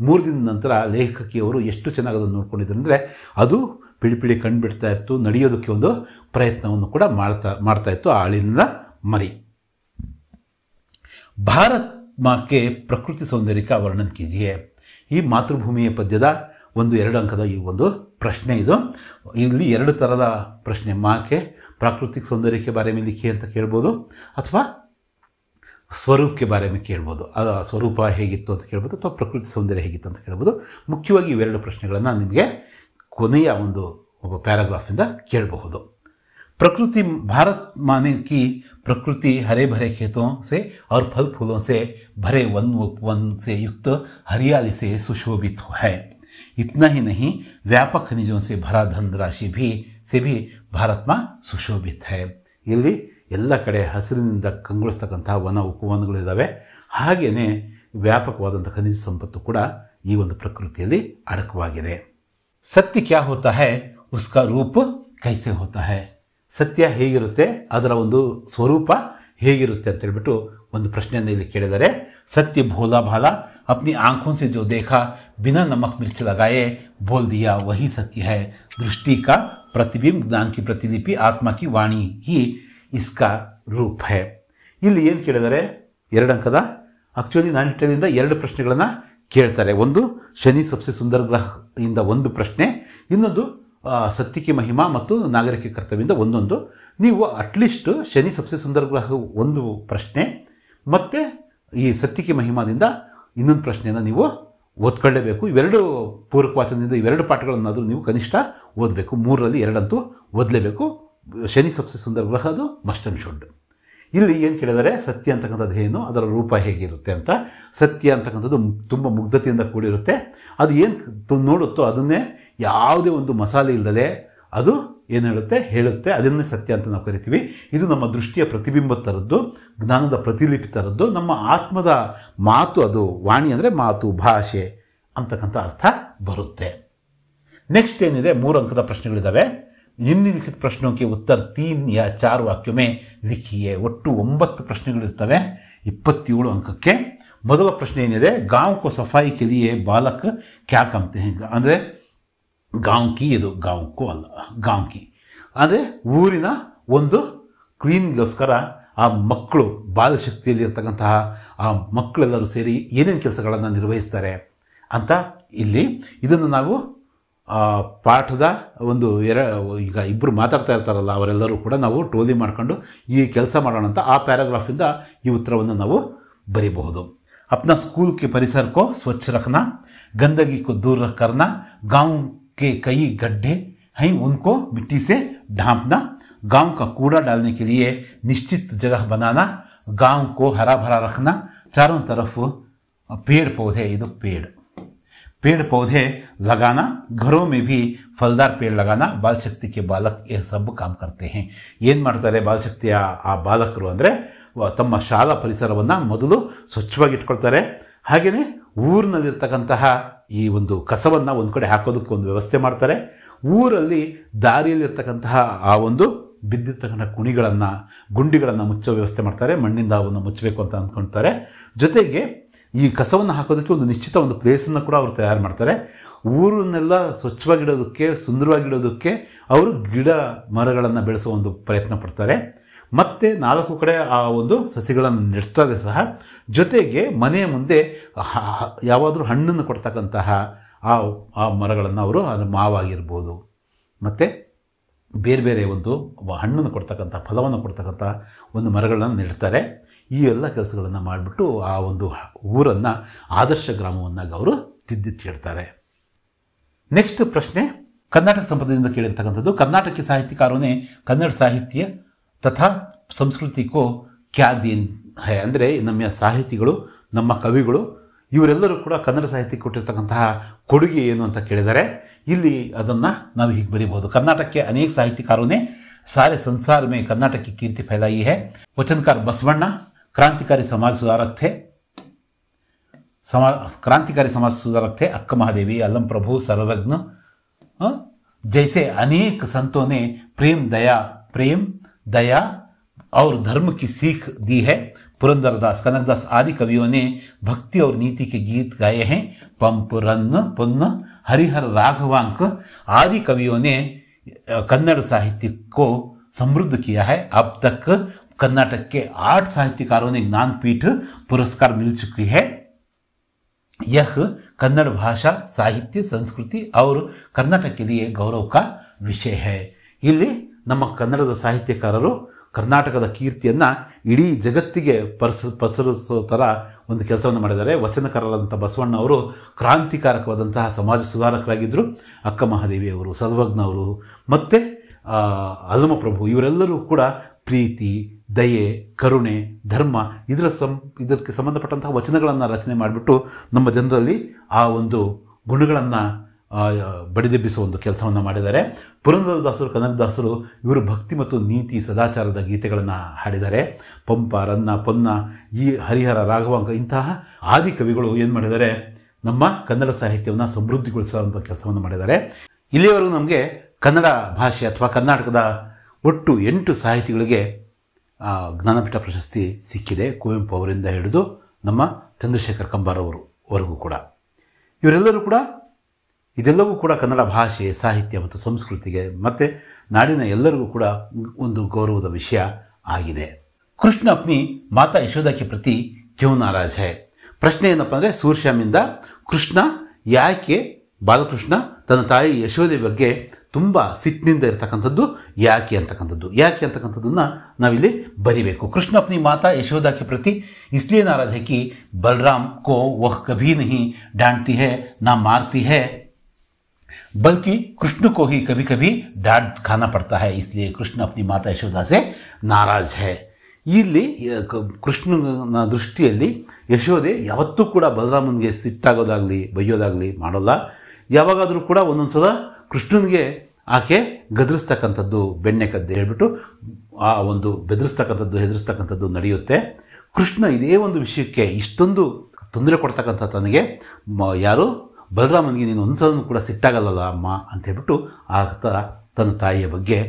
3 ದಿನದ ನಂತರ ಲೇಖಕಿಯವರು ಎಷ್ಟು ಚೆನ್ನಾಗಿ ಅದನ್ನು ನೋಡ್ಕೊಂಡಿದ್ರು ಅಂದರೆ, ಅದು ಪಿಡಿ ಕಂಡುಬಿಡ್ತಾ ಇತ್ತು. ನಡೆಯೋದಕ್ಕೆ ಒಂದು ಪ್ರಯತ್ನವನ್ನು ಕೂಡ ಮಾಡ್ತಾ ಇತ್ತು ಆ ಅಳಿಲಿನ ಮರಿ. ಭಾರತ್ ಮಾಕ್ಕೆ ಪ್ರಕೃತಿ ಸೌಂದರ್ಯ का वर्णन कीजिए. ಈ ಮಾತೃಭೂಮಿಯ ಪದ್ಯದ 2 ಅಂಕದ ಈ ಒಂದು ಪ್ರಶ್ನೆ ಇದು. ಇಲ್ಲಿ 2 ಥರದ ಪ್ರಶ್ನೆ. ಮಾಕೆ ಪ್ರಾಕೃತಿಕ ಸೌಂದರ್ಯಕ್ಕೆ ಬಾರೆ ಮೇಲೆ ಲಿಖಿ ಅಂತ ಕೇಳ್ಬೋದು, ಅಥವಾ ಸ್ವರೂಪಕ್ಕೆ ಬಾರೆ ಮೇಲೆ ಕೇಳ್ಬೋದು. ಅದು ಸ್ವರೂಪ ಹೇಗಿತ್ತು ಅಂತ ಕೇಳ್ಬೋದು, ಅಥವಾ ಪ್ರಕೃತಿ ಸೌಂದರ್ಯ ಹೇಗಿತ್ತು ಅಂತ ಕೇಳ್ಬೋದು. ಮುಖ್ಯವಾಗಿ ಇವೆರಡು ಪ್ರಶ್ನೆಗಳನ್ನು ನಿಮಗೆ ಕೊನೆಯ ಒಬ್ಬ ಪ್ಯಾರಾಗ್ರಾಫಿಂದ ಕೇಳಬಹುದು. प्रकृति भारत माने की प्रकृति हरे भरे खेतों से और फल फूलों से भरे वन से युक्त हरियाली से सुशोभित है. इतना ही नहीं, व्यापक खनिजों से भरा धन राशि से भी भारत में सुशोभित है. ಇಲ್ಲಿ ಎಲ್ಲ ಕಡೆ ಹಸಿರಿನಿಂದ ಕಂಗೊಳಿಸ್ತಕ್ಕಂತಹ ವನ ಉಪವನಗಳಿದ್ದಾವೆ. ಹಾಗೆಯೇ ವ್ಯಾಪಕವಾದಂಥ ಖನಿಜ ಸಂಪತ್ತು ಕೂಡ ಈ ಒಂದು ಪ್ರಕೃತಿಯಲ್ಲಿ ಅಡಕವಾಗಿದೆ. ಸತ್ಯ ಕ್ಯಾ ಹೋತಾ ಹೈ, ಉಸ್ಕಾ ರೂಪ ಕೈಸೆ ಹೋತಾ ಹೈ. ಸತ್ಯ ಹೇಗಿರುತ್ತೆ, ಅದರ ಒಂದು ಸ್ವರೂಪ ಹೇಗಿರುತ್ತೆ ಅಂತ ಹೇಳ್ಬಿಟ್ಟು ಒಂದು ಪ್ರಶ್ನೆಯನ್ನು ಇಲ್ಲಿ ಕೇಳಿದ್ದಾರೆ. ಸತ್ಯ ಭೋಲಾ ಭಾಲ अपनी आंखों से जो देखा बिना नमक मिर्च लगाए बोल दिया वही सत्य है दृष्टि का प्रतिबिंब ज्ञान की प्रतिलिपि आत्मा की वाणी ही इसका ರೂಪ है ಇಲ್ಲಿ ಏನು ಕೇಳಿದರೆ 2 ಅಂಕದ ಆಕ್ಚುಲಿ ನಾನು ಇಟ್ಟದಿಂದ 2 ಪ್ರಶ್ನೆಗಳನ್ನು ಕೇಳ್ತಾರೆ. ಒಂದು ಶನಿ ಸಬ್ಸೆ ಸುಂದರ ಗ್ರಹ ಇಂದ ಒಂದು ಪ್ರಶ್ನೆ, ಇನ್ನೊಂದು ಸತ್ಯಕ್ಕೆ ಮಹಿಮಾ ಮತ್ತು ನಾಗರಿಕ ಕರ್ತವ್ಯದಿಂದ ಒಂದೊಂದು. ನೀವು ಅಟ್ಲೀಸ್ಟ್ ಶನಿ ಸಬ್ಸೆ ಸುಂದರ ಗ್ರಹ ಒಂದು ಪ್ರಶ್ನೆ ಮತ್ತು ಈ ಸತ್ಯಕ್ಕೆ ಮಹಿಮಾದಿಂದ ಇನ್ನೊಂದು ಪ್ರಶ್ನೆಯನ್ನು ನೀವು ಓದ್ಕೊಳ್ಳೇಬೇಕು. ಇವೆರಡು ಪೂರಕ ವಾಚನದಿಂದ ಇವೆರಡು ಪಾಠಗಳನ್ನಾದರೂ ನೀವು ಕನಿಷ್ಠ ಓದಬೇಕು. 3ರಲ್ಲಿ 2 ಅಂತೂ ಓದಲೇಬೇಕು. ಶನಿ ಸಬ್ಸೆ ಸುಂದರ ಗ್ರಹ ಅದು ಮಸ್ಟ್ ಅಂಡ್ ಶುಡ್. ಇಲ್ಲಿ ಏನು ಕೇಳಿದರೆ ಸತ್ಯ ಅಂತಕ್ಕಂಥದ್ದು ಏನು, ಅದರ ರೂಪ ಹೇಗಿರುತ್ತೆ ಅಂತ. ಸತ್ಯ ಅಂತಕ್ಕಂಥದ್ದು ತುಂಬ ಮುಗ್ಧತೆಯಿಂದ ಕೂಡಿರುತ್ತೆ. ಅದು ಏನು ನೋಡುತ್ತೋ ಅದನ್ನೇ ಯಾವುದೇ ಒಂದು ಮಸಾಲೆ ಇಲ್ಲದೆ ಅದು ಏನು ಹೇಳುತ್ತೆ ಅದನ್ನೇ ಸತ್ಯ ಅಂತ ನಾವು ಕರಿತೀವಿ. ಇದು ನಮ್ಮ ದೃಷ್ಟಿಯ ಪ್ರತಿಬಿಂಬ ಥರದ್ದು, ಜ್ಞಾನದ ಪ್ರತಿಲಿಪಿ ಥರದ್ದು, ನಮ್ಮ ಆತ್ಮದ ಮಾತು. ಅದು ವಾಣಿ ಅಂದರೆ ಮಾತು, ಭಾಷೆ ಅಂತಕ್ಕಂಥ ಅರ್ಥ ಬರುತ್ತೆ. ನೆಕ್ಸ್ಟ್ ಏನಿದೆ, 3 ಅಂಕದ ಪ್ರಶ್ನೆಗಳಿದ್ದಾವೆ. ನಿಮ್ನಲಿಖಿತ ಪ್ರಶ್ನೋं के उत्तर 3 या 4 वाक्यों में लिखिए. ಒಟ್ಟು 9 ಪ್ರಶ್ನೆಗಳಿರ್ತವೆ 27 ಅಂಕಕ್ಕೆ. ಮೊದಲ ಪ್ರಶ್ನೆ ಏನಿದೆ, गांव को सफाई के लिए बालक क्या करते हैं. ಅಂದರೆ ಗಾಂವ್ ಕಿ, ಇದು ಗಾಂವ್ಕೋ ಅಲ್ಲ, ಗಾಂವ್ ಕಿ ಅಂದರೆ ಊರಿನ ಒಂದು ಕ್ಲೀನ್ಗೋಸ್ಕರ ಆ ಮಕ್ಕಳು, ಬಾಲಶಕ್ತಿಯಲ್ಲಿರ್ತಕ್ಕಂತಹ ಆ ಮಕ್ಕಳೆಲ್ಲರೂ ಸೇರಿ ಏನೇನು ಕೆಲಸಗಳನ್ನು ನಿರ್ವಹಿಸ್ತಾರೆ ಅಂತ ಇಲ್ಲಿ. ಇದನ್ನು ನಾವು ಪಾಠದ ಒಂದು ಈಗ ಇಬ್ಬರು ಮಾತಾಡ್ತಾ ಇರ್ತಾರಲ್ಲ ಅವರೆಲ್ಲರೂ ಕೂಡ ನಾವು ಟೋಲಿ ಮಾಡ್ಕೊಂಡು ಈ ಕೆಲಸ ಮಾಡೋಣ ಅಂತ ಆ ಪ್ಯಾರಾಗ್ರಾಫಿಂದ ಈ ಉತ್ತರವನ್ನು ನಾವು ಬರೀಬಹುದು. अपना स्कूल के परिसर को स्वच्छ रखना, गंदगी को दूर करना, गांव के कई गड्ढे हैं उनको मिट्टी से ढांपना, गांव का कूड़ा डालने के लिए निश्चित जगह बनाना, गांव को हरा भरा रखना, चारों तरफ पेड़ पौधे, ಇದು पेड़ पौधे लगाना, घरों में भी फलदार पेड़ लगाना, बाल शक्ति के बालक यह सब काम करते हैं. ಏನು ಮಾಡ್ತಾರೆ ಬಾಲಶಕ್ತಿಯ ಆ ಬಾಲಕರು ಅಂದರೆ ತಮ್ಮ ಶಾಲಾ ಪರಿಸರವನ್ನು ಮೊದಲು ಸ್ವಚ್ಛವಾಗಿ ಇಟ್ಕೊಳ್ತಾರೆ. ಹಾಗೆಯೇ ಊರಿನಲ್ಲಿರ್ತಕ್ಕಂತಹ ಈ ಒಂದು ಕಸವನ್ನು ಒಂದು ಕಡೆ ಹಾಕೋದಕ್ಕೆ ಒಂದು ವ್ಯವಸ್ಥೆ ಮಾಡ್ತಾರೆ. ಊರಲ್ಲಿ ದಾರಿಯಲ್ಲಿರ್ತಕ್ಕಂತಹ ಆ ಒಂದು ಬಿದ್ದಿರ್ತಕ್ಕಂಥ ಗುಂಡಿಗಳನ್ನು ಮುಚ್ಚೋ ವ್ಯವಸ್ಥೆ ಮಾಡ್ತಾರೆ. ಮಣ್ಣಿಂದ ಅವನ್ನು ಮುಚ್ಚಬೇಕು ಅಂತ ಅಂದ್ಕೊಳ್ತಾರೆ. ಜೊತೆಗೆ ಈ ಕಸವನ್ನು ಹಾಕೋದಕ್ಕೆ ಒಂದು ನಿಶ್ಚಿತ ಒಂದು ಪ್ಲೇಸನ್ನು ಕೂಡ ಅವರು ತಯಾರು ಮಾಡ್ತಾರೆ. ಊರನ್ನೆಲ್ಲ ಸ್ವಚ್ಛವಾಗಿಡೋದಕ್ಕೆ, ಸುಂದರವಾಗಿಡೋದಕ್ಕೆ ಅವರು ಗಿಡ ಮರಗಳನ್ನು ಬೆಳೆಸೋ ಒಂದು ಪ್ರಯತ್ನ ಪಡ್ತಾರೆ. ಮತ್ತು 4 ಕಡೆ ಆ ಒಂದು ಸಸಿಗಳನ್ನು ನೆಡ್ತಾರೆ ಸಹ. ಜೊತೆಗೆ ಮನೆಯ ಮುಂದೆ ಯಾವಾದರೂ ಹಣ್ಣನ್ನು ಕೊಡ್ತಕ್ಕಂತಹ ಆ ಮರಗಳನ್ನು ಅವರು, ಅದು ಮಾವಾಗಿರ್ಬೋದು, ಮತ್ತು ಬೇರೆ ಬೇರೆ ಒಂದು ಹಣ್ಣನ್ನು ಕೊಡ್ತಕ್ಕಂಥ, ಫಲವನ್ನು ಕೊಡ್ತಕ್ಕಂಥ ಒಂದು ಮರಗಳನ್ನು ನೆಡ್ತಾರೆ. ಈ ಎಲ್ಲ ಕೆಲಸಗಳನ್ನು ಮಾಡಿಬಿಟ್ಟು ಆ ಒಂದು ಊರನ್ನು ಆದರ್ಶ ಗ್ರಾಮವನ್ನಾಗಿ ಅವರು ತಿದ್ದಿಟ್ಟಿರ್ತಾರೆ. ನೆಕ್ಸ್ಟ್ ಪ್ರಶ್ನೆ, ಕರ್ನಾಟಕ ಸಂಪದದಿಂದ ಕೇಳಿರ್ತಕ್ಕಂಥದ್ದು. ಕರ್ನಾಟಕ ಸಾಹಿತ್ಯಕಾರರು ಕನ್ನಡ ಸಾಹಿತ್ಯ ತಥಾ ಸಂಸ್ಕೃತಿ ಕೋ ಕ್ಯಾ ದೀನ್ ಹೈ. ಅಂದರೆ ನಮ್ಮ ಸಾಹಿತಿಗಳು, ನಮ್ಮ ಕವಿಗಳು ಇವರೆಲ್ಲರೂ ಕೂಡ ಕನ್ನಡ ಸಾಹಿತ್ಯಕ್ಕೆ ಕೊಟ್ಟಿರ್ತಕ್ಕಂತಹ ಕೊಡುಗೆ ಏನು ಅಂತ ಕೇಳಿದರೆ ಇಲ್ಲಿ ಅದನ್ನು ನಾವು ಹೀಗೆ ಬರೀಬಹುದು. कर्नाटक के अनेक साहित्यकारों ने सारे संसार में कर्नाटक की कीर्ति फैलाई है. वचनकार बसवण्णा क्रांतिकारी समाज सुधारक थे. अक्का महादेवी, अलम प्रभु, सर्वज्ञ जैसे अनेक संतों ने प्रेम दया और धर्म की सीख दी है. पुरंदरदास, कनकदास आदि कवियों ने भक्ति और नीति के गीत गाए हैं. पंप, रन्न, पुन्न, हरिहर, राघवांक आदि कवियों ने कन्नड़ साहित्य को समृद्ध किया है. अब तक कर्नाटक के 8 साहित्यकारों ने ज्ञानपीठ पुरस्कार मिल चुकी है. यह कन्नड़ भाषा, साहित्य, संस्कृति और कर्नाटक के लिए गौरव का विषय है. ಇಲ್ಲಿ ನಮ್ಮ ಕನ್ನಡದ ಸಾಹಿತ್ಯಕಾರರು ಕರ್ನಾಟಕದ ಕೀರ್ತಿಯನ್ನು ಇಡೀ ಜಗತ್ತಿಗೆ ಪಸರಿಸೋ ಥರ ಒಂದು ಕೆಲಸವನ್ನು ಮಾಡಿದ್ದಾರೆ. ವಚನಕಾರರಾದಂಥ ಬಸವಣ್ಣ ಅವರು ಕ್ರಾಂತಿಕಾರಕವಾದಂತಹ ಸಮಾಜ ಸುಧಾರಕರಾಗಿದ್ದರು. ಅಕ್ಕ ಮಹಾದೇವಿಯವರು, ಸರ್ವಜ್ಞವರು ಮತ್ತು ಅಲ್ಲಮಪ್ರಭು ಇವರೆಲ್ಲರೂ ಕೂಡ ಪ್ರೀತಿ, ದಯೆ, ಕರುಣೆ, ಧರ್ಮ ಇದಕ್ಕೆ ಸಂಬಂಧಪಟ್ಟಂತಹ ವಚನಗಳನ್ನು ರಚನೆ ಮಾಡಿಬಿಟ್ಟು ನಮ್ಮ ಜನರಲ್ಲಿ ಆ ಒಂದು ಗುಣಗಳನ್ನು ಬಡಿದೆಬ್ಬಿಸುವ ಒಂದು ಕೆಲಸವನ್ನು ಮಾಡಿದ್ದಾರೆ. ಪುರಂದರದಾಸರು, ಕನಕದಾಸರು ಇವರು ಭಕ್ತಿ ಮತ್ತು ನೀತಿ ಸದಾಚಾರದ ಗೀತೆಗಳನ್ನು ಹಾಡಿದ್ದಾರೆ. ಪಂಪ, ರನ್ನ, ಪೊನ್ನ, ಈ ಹರಿಹರ, ರಾಘವಾಂಕ ಇಂತಹ ಆದಿ ಕವಿಗಳು ಏನು ಮಾಡಿದ್ದಾರೆ, ನಮ್ಮ ಕನ್ನಡ ಸಾಹಿತ್ಯವನ್ನು ಸಮೃದ್ಧಿಗೊಳಿಸುವಂಥ ಕೆಲಸವನ್ನು ಮಾಡಿದ್ದಾರೆ. ಇಲ್ಲಿಯವರೆಗೂ ನಮಗೆ ಕನ್ನಡ ಭಾಷೆ ಅಥವಾ ಕರ್ನಾಟಕದ ಒಟ್ಟು 8 ಸಾಹಿತಿಗಳಿಗೆ ಜ್ಞಾನಪೀಠ ಪ್ರಶಸ್ತಿ ಸಿಕ್ಕಿದೆ. ಕುವೆಂಪು ಅವರಿಂದ ಹಿಡಿದು ನಮ್ಮ ಚಂದ್ರಶೇಖರ್ ಕಂಬಾರ್ ಅವರು ವರೆಗೂ ಕೂಡ ಇವರೆಲ್ಲರೂ ಕೂಡ ಇದೆಲ್ಲವೂ ಕೂಡ ಕನ್ನಡ ಭಾಷೆ, ಸಾಹಿತ್ಯ ಮತ್ತು ಸಂಸ್ಕೃತಿಗೆ ಮತ್ತು ನಾಡಿನ ಎಲ್ಲರಿಗೂ ಕೂಡ ಒಂದು ಗೌರವದ ವಿಷಯ ಆಗಿದೆ. ಕೃಷ್ಣ ಅಪ್ನಿ ಮಾತಾ ಯಶೋಧ ಕೆ ಪ್ರತಿ ಕ್ಯೂ ನಾರಾಜ್ ಹೈ. ಪ್ರಶ್ನೆ ಏನಪ್ಪ ಅಂದರೆ, ಸೂರ್ಯಶ್ಯಾಮಿಂದ ಕೃಷ್ಣ ಯಾಕೆ ಬಾಲಕೃಷ್ಣ ತನ್ನ ತಾಯಿ ಯಶೋಧೆ ಬಗ್ಗೆ ತುಂಬ ಸಿಟ್ಟಿನಿಂದ ಇರತಕ್ಕಂಥದ್ದು ಯಾಕೆ ಅಂತಕ್ಕಂಥದ್ದನ್ನು ನಾವಿಲ್ಲಿ ಬರಿಬೇಕು. ಕೃಷ್ಣ ಅಪ್ನಿ ಮಾತಾ ಯಶೋಧ ಕೆ ಪ್ರತಿ इसलिए नाराज है कि बलराम को वह कभी नहीं डांटती है ना मारती है, बल्कि कृष्ण को ही कभी कभी डांट खाना पड़ता है, इसलिए कृष्ण अपनी माता यशोदा से नाराज है. ಇಲ್ಲಿ ಕೃಷ್ಣನ ದೃಷ್ಟಿಯಲ್ಲಿ ಯಶೋದೆ ಯಾವತ್ತೂ ಕೂಡ ಬಲರಾಮನಿಗೆ ಸಿಟ್ಟಾಗೋದಾಗಲಿ ಬೈಯೋದಾಗಲಿ ಮಾಡೋಲ್ಲ. ಯಾವಾಗಾದರೂ ಕೂಡ ಒಂದೊಂದು ಸಲ ಕೃಷ್ಣನಿಗೆ ಆಕೆ ಗದರಿಸ್ತಕ್ಕಂಥದ್ದು, ಬೆಣ್ಣೆ ಕದ್ದು ಹೇಳ್ಬಿಟ್ಟು ಆ ಒಂದು ಹೆದರಿಸ್ತಕ್ಕಂಥದ್ದು ನಡೆಯುತ್ತೆ. ಕೃಷ್ಣ ಇದೇ ಒಂದು ವಿಷಯಕ್ಕೆ ಇಷ್ಟೊಂದು ತೊಂದರೆ ಕೊಡ್ತಕ್ಕಂಥ ತನಗೆ ಯಾರು ಬಲರಾಮನಿಗೆ ನೀನು ಒಂದ್ಸಲ ಕೂಡ ಸಿಟ್ಟಾಗಲ್ಲ ಅಮ್ಮ ಅಂತ ಹೇಳ್ಬಿಟ್ಟು ಆತ ತನ್ನ ತಾಯಿಯ ಬಗ್ಗೆ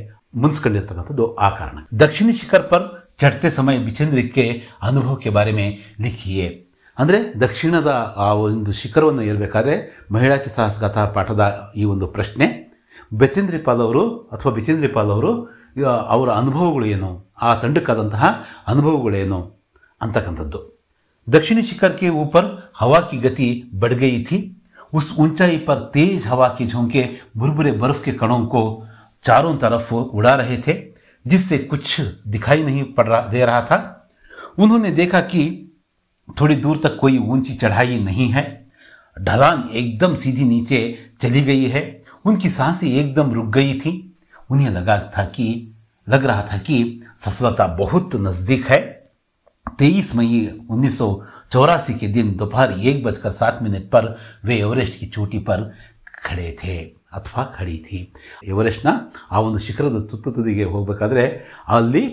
ಮುನ್ಸ್ಕೊಂಡಿರ್ತಕ್ಕಂಥದ್ದು ಆ ಕಾರಣ. ದಕ್ಷಿಣಿ ಶಿಖರ್ ಪರ್ ಚढ़ते समय बिचेंद्र के अनुभव के बारे में लिखिए. ಅಂದರೆ ದಕ್ಷಿಣದ ಆ ಒಂದು ಶಿಖರವನ್ನು ಏರಬೇಕಾದ್ರೆ ಮಹಿಳಾಕಿ ಸಾಹಸಗಾಥಾ ಪಾಠದ ಈ ಒಂದು ಪ್ರಶ್ನೆ, ಬಿಚೇಂದ್ರಿ ಪಾಲ್ ಅವರು ಅವರ ಅನುಭವಗಳು ಏನು, ಆ ತಂಡಕ್ಕಾದಂತಹ ಅನುಭವಗಳೇನು ಅಂತಕ್ಕಂಥದ್ದು. दक्षिणी शिखर के ऊपर हवा की गति बढ़ गई थी. उस ऊंचाई पर तेज हवा के झोंके भुरभुरे बर्फ के कणों को चारों तरफ उड़ा रहे थे, जिससे कुछ दिखाई नहीं दे रहा था. उन्होंने देखा कि थोड़ी दूर तक कोई ऊंची चढ़ाई नहीं है. ढलान एकदम सीधी नीचे चली गई है. उनकी सांसें एकदम रुक गई थी. उन्हें लग रहा था कि सफलता बहुत नज़दीक है. 23 मई 1984 के दिन दोपहर 1:07 पर वे एवरेस्ट की चोटी पर खड़े थे ಅಥವಾ ಖಡಿ ಥಿ. ಎವರೆಸ್ಟ್ನ ಆ ಒಂದು ಶಿಖರದ ತುದಿಗೆ ಹೋಗಬೇಕಾದ್ರೆ ಅಲ್ಲಿ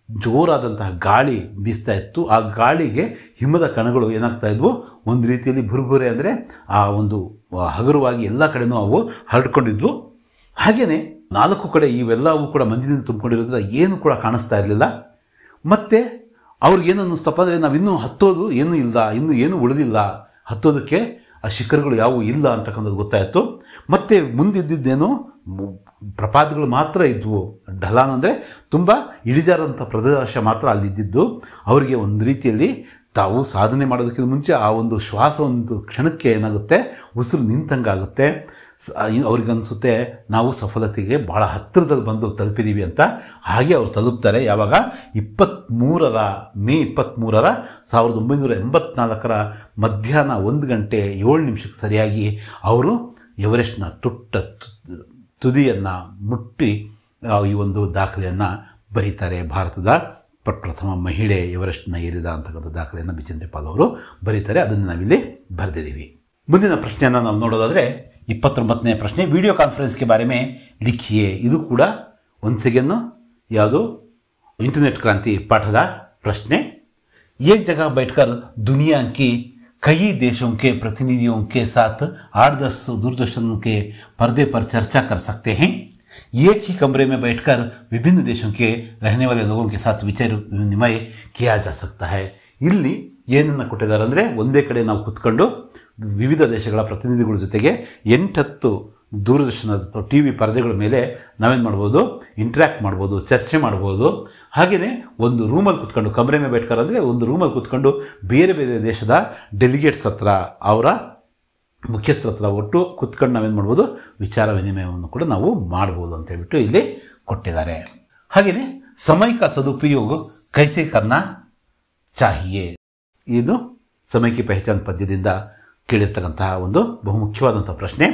ಜೋರಾದಂತಹ ಗಾಳಿ ಬೀಸ್ತಾ ಇತ್ತು. ಆ ಗಾಳಿಗೆ ಹಿಮದ ಕಣಗಳು ಏನಾಗ್ತಾ ಇದ್ವು, ಒಂದು ರೀತಿಯಲ್ಲಿ ಭುರ್ಭುರೆ ಅಂದರೆ ಆ ಒಂದು ಹಗುರವಾಗಿ ಎಲ್ಲ ಕಡೆನೂ ಅವು ಹರಡ್ಕೊಂಡಿದ್ವು. ಹಾಗೆಯೇ 4 ಕಡೆ ಇವೆಲ್ಲವೂ ಕೂಡ ಮಂಜಿನಿಂದ ತುಂಬಿಕೊಂಡಿರೋದ್ರಿಂದ ಏನು ಕೂಡ ಕಾಣಿಸ್ತಾ ಇರಲಿಲ್ಲ. ಮತ್ತು ಅವ್ರಿಗೇನು ಅನ್ನಿಸ್ತಪ್ಪ ಅಂದರೆ ನಾವಿನ್ನೂ ಹತ್ತೋದು ಏನೂ ಇಲ್ಲ, ಇನ್ನೂ ಏನೂ ಉಳಿದಿಲ್ಲ, ಹತ್ತೋದಕ್ಕೆ ಆ ಶಿಖರಗಳು ಯಾವುವು ಇಲ್ಲ ಅಂತಕ್ಕಂಥದ್ದು ಗೊತ್ತಾಯಿತು. ಮತ್ತು ಮುಂದಿದ್ದೇನೋ ಪ್ರಪಾತಗಳು ಮಾತ್ರ ಇದ್ವು. ಢಲಾನ್ ಅಂದರೆ ತುಂಬ ಇಳಿಜಾರಂಥ ಪ್ರದೇಶ ಮಾತ್ರ ಅಲ್ಲಿದ್ದಿದ್ದು. ಅವರಿಗೆ ಒಂದು ರೀತಿಯಲ್ಲಿ ತಾವು ಸಾಧನೆ ಮಾಡೋದಕ್ಕಿಂತ ಮುಂಚೆ ಆ ಒಂದು ಶ್ವಾಸ ಒಂದು ಕ್ಷಣಕ್ಕೆ ಏನಾಗುತ್ತೆ, ಉಸಿರು ನಿಂತಂಗಾಗುತ್ತೆ. ಅವ್ರಿಗನ್ನಿಸುತ್ತೆ ನಾವು ಸಫಲತೆಗೆ ಭಾಳ ಹತ್ತಿರದಲ್ಲಿ ಬಂದು ತಲುಪಿದ್ದೀವಿ ಅಂತ. ಹಾಗೆ ಅವರು ತಲುಪ್ತಾರೆ. ಯಾವಾಗ ಮೇ 23, 1984 ಮಧ್ಯಾಹ್ನ 1:07 ಸರಿಯಾಗಿ ಅವರು ಎವರೆಸ್ಟ್ನ ತುದಿಯನ್ನು ಮುಟ್ಟಿ ಈ ಒಂದು ದಾಖಲೆಯನ್ನು ಬರೀತಾರೆ. ಭಾರತದ ಪ್ರಥಮ ಮಹಿಳೆ ಎವರೆಸ್ಟ್ನ ಏರಿದ ಅಂತಕ್ಕಂಥ ದಾಖಲೆಯನ್ನು ಬಿಚೇಂದ್ರ ಪಾಲ್ ಅವರು ಬರೀತಾರೆ. ಅದನ್ನು ನಾವಿಲ್ಲಿ ಬರೆದಿದ್ದೀವಿ. ಮುಂದಿನ ಪ್ರಶ್ನೆಯನ್ನು ನಾವು ನೋಡೋದಾದರೆ 29ನೇ ಪ್ರಶ್ನೆ, ವಿಡಿಯೋ ಕಾನ್ಫರೆನ್ಸ್ಗೆ ಬಾರೆ ಮೇ ಲಿಖಿಯೇ. ಇದು ಕೂಡ ಒನ್ಸ್ ಅಗೇನ್ ಯಾವುದು ಇಂಟರ್ನೆಟ್ ಕ್ರಾಂತಿ ಪಾಠದ ಪ್ರಶ್ನೆ. एक जगह बैठकर दुनिया की कई देशों के प्रतिनिधियों के साथ 8-10 दूरदर्शन के पर्दे पर चर्चा कर सकते हैं. एक ही कमरे में बैठकर विभिन्न देशों के रहने वाले लोगों के साथ विचार विनिमय किया जा सकता है. ಇಲ್ಲಿ ಏನನ್ನು ಕೊಟ್ಟಿದ್ದಾರೆ ಅಂದರೆ, ಒಂದೇ ಕಡೆ ನಾವು ಕೂತ್ಕೊಂಡು ವಿವಿಧ ದೇಶಗಳ ಪ್ರತಿನಿಧಿಗಳ ಜೊತೆಗೆ 8-10 ದೂರದರ್ಶನದ ಅಥವಾ ಟಿ ವಿ ಪರದೆಗಳ ಮೇಲೆ ನಾವೇನು ಮಾಡ್ಬೋದು, ಇಂಟ್ರ್ಯಾಕ್ಟ್ ಮಾಡ್ಬೋದು, ಚರ್ಚೆ ಮಾಡ್ಬೋದು. ಹಾಗೆಯೇ ಒಂದು ರೂಮಲ್ಲಿ ಕೂತ್ಕೊಂಡು, ಕಮರೆ ಮೇಲೆ ಬೇಟ್ಕರ್ ಅಂದರೆ ಒಂದು ರೂಮಲ್ಲಿ ಕೂತ್ಕೊಂಡು ಬೇರೆ ಬೇರೆ ದೇಶದ ಡೆಲಿಗೇಟ್ಸ್ ಹತ್ರ, ಅವರ ಮುಖ್ಯಸ್ಥರ ಹತ್ರ ಒಟ್ಟು ಕೂತ್ಕೊಂಡು ನಾವೇನು ಮಾಡ್ಬೋದು, ವಿಚಾರ ವಿನಿಮಯವನ್ನು ಕೂಡ ನಾವು ಮಾಡ್ಬೋದು ಅಂತ ಹೇಳ್ಬಿಟ್ಟು ಇಲ್ಲಿ ಕೊಟ್ಟಿದ್ದಾರೆ. ಹಾಗೆಯೇ ಸಮಯ ಕಾ ಸದುಪಯೋಗ ಕೈಸೆ ಕರ್ನಾ ಚಾಹಿಯೇ. ಇದು ಸಮಯ ಕಿ ಪಹಚಾನ್ ಪದ್ಯದಿಂದ ಕೇಳಿರ್ತಕ್ಕಂತಹ ಒಂದು ಬಹುಮುಖ್ಯವಾದಂಥ ಪ್ರಶ್ನೆ.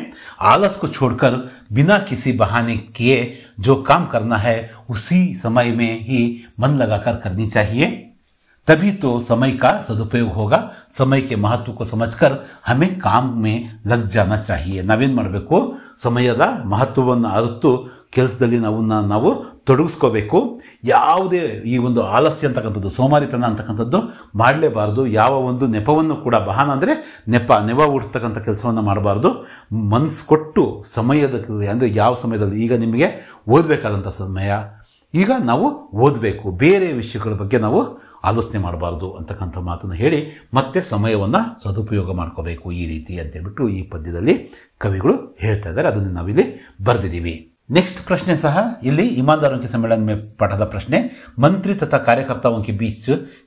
आलस को छोड़कर बिना किसी बहाने किए जो काम करना है उसी समय में ही मन लगाकर करनी चाहिए, तभी तो समय का सदुपयोग होगा. समय के महत्व को समझकर हमें काम में लग जाना चाहिए. ನಾವೇನು ಮಾಡಬೇಕು, ಸಮಯದ ಮಹತ್ವವನ್ನು ಅರಿತು ಕೆಲಸದಲ್ಲಿ ನಾವು ತೊಡಗಿಸ್ಕೋಬೇಕು. ಯಾವುದೇ ಈ ಒಂದು ಆಲಸ್ಯ ಅಂತಕ್ಕಂಥದ್ದು, ಸೋಮಾರಿತನ ಅಂತಕ್ಕಂಥದ್ದು ಮಾಡಲೇಬಾರ್ದು. ಯಾವ ಒಂದು ನೆಪವನ್ನು ಕೂಡ, ಬಹಾನ ಅಂದರೆ ನೆವ ಹುಡ್ತಕ್ಕಂಥ ಕೆಲಸವನ್ನು ಮಾಡಬಾರ್ದು. ಮನಸ್ಸು ಕೊಟ್ಟು ಸಮಯದ ಅಂದರೆ ಯಾವ ಸಮಯದಲ್ಲಿ, ಈಗ ನಿಮಗೆ ಓದಬೇಕಾದಂಥ ಸಮಯ, ಈಗ ನಾವು ಓದಬೇಕು, ಬೇರೆ ವಿಷಯಗಳ ಬಗ್ಗೆ ನಾವು ಆಲೋಚನೆ ಮಾಡಬಾರ್ದು ಅಂತಕ್ಕಂಥ ಮಾತನ್ನು ಹೇಳಿ ಮತ್ತೆ ಸಮಯವನ್ನು ಸದುಪಯೋಗ ಮಾಡ್ಕೋಬೇಕು ಈ ರೀತಿ ಅಂತೇಳ್ಬಿಟ್ಟು ಈ ಪದ್ಯದಲ್ಲಿ ಕವಿಗಳು ಹೇಳ್ತಾ ಇದ್ದಾರೆ. ಅದನ್ನು ನಾವಿಲ್ಲಿ ಬರೆದಿದ್ದೀವಿ. नेक्स्ट प्रश्न सह इल्ली ईमानदारों के सम्मेलन में पाठದ ಪ್ರಶ್ನೆ मंत्री तथा कार्यकर्ताओं के बीच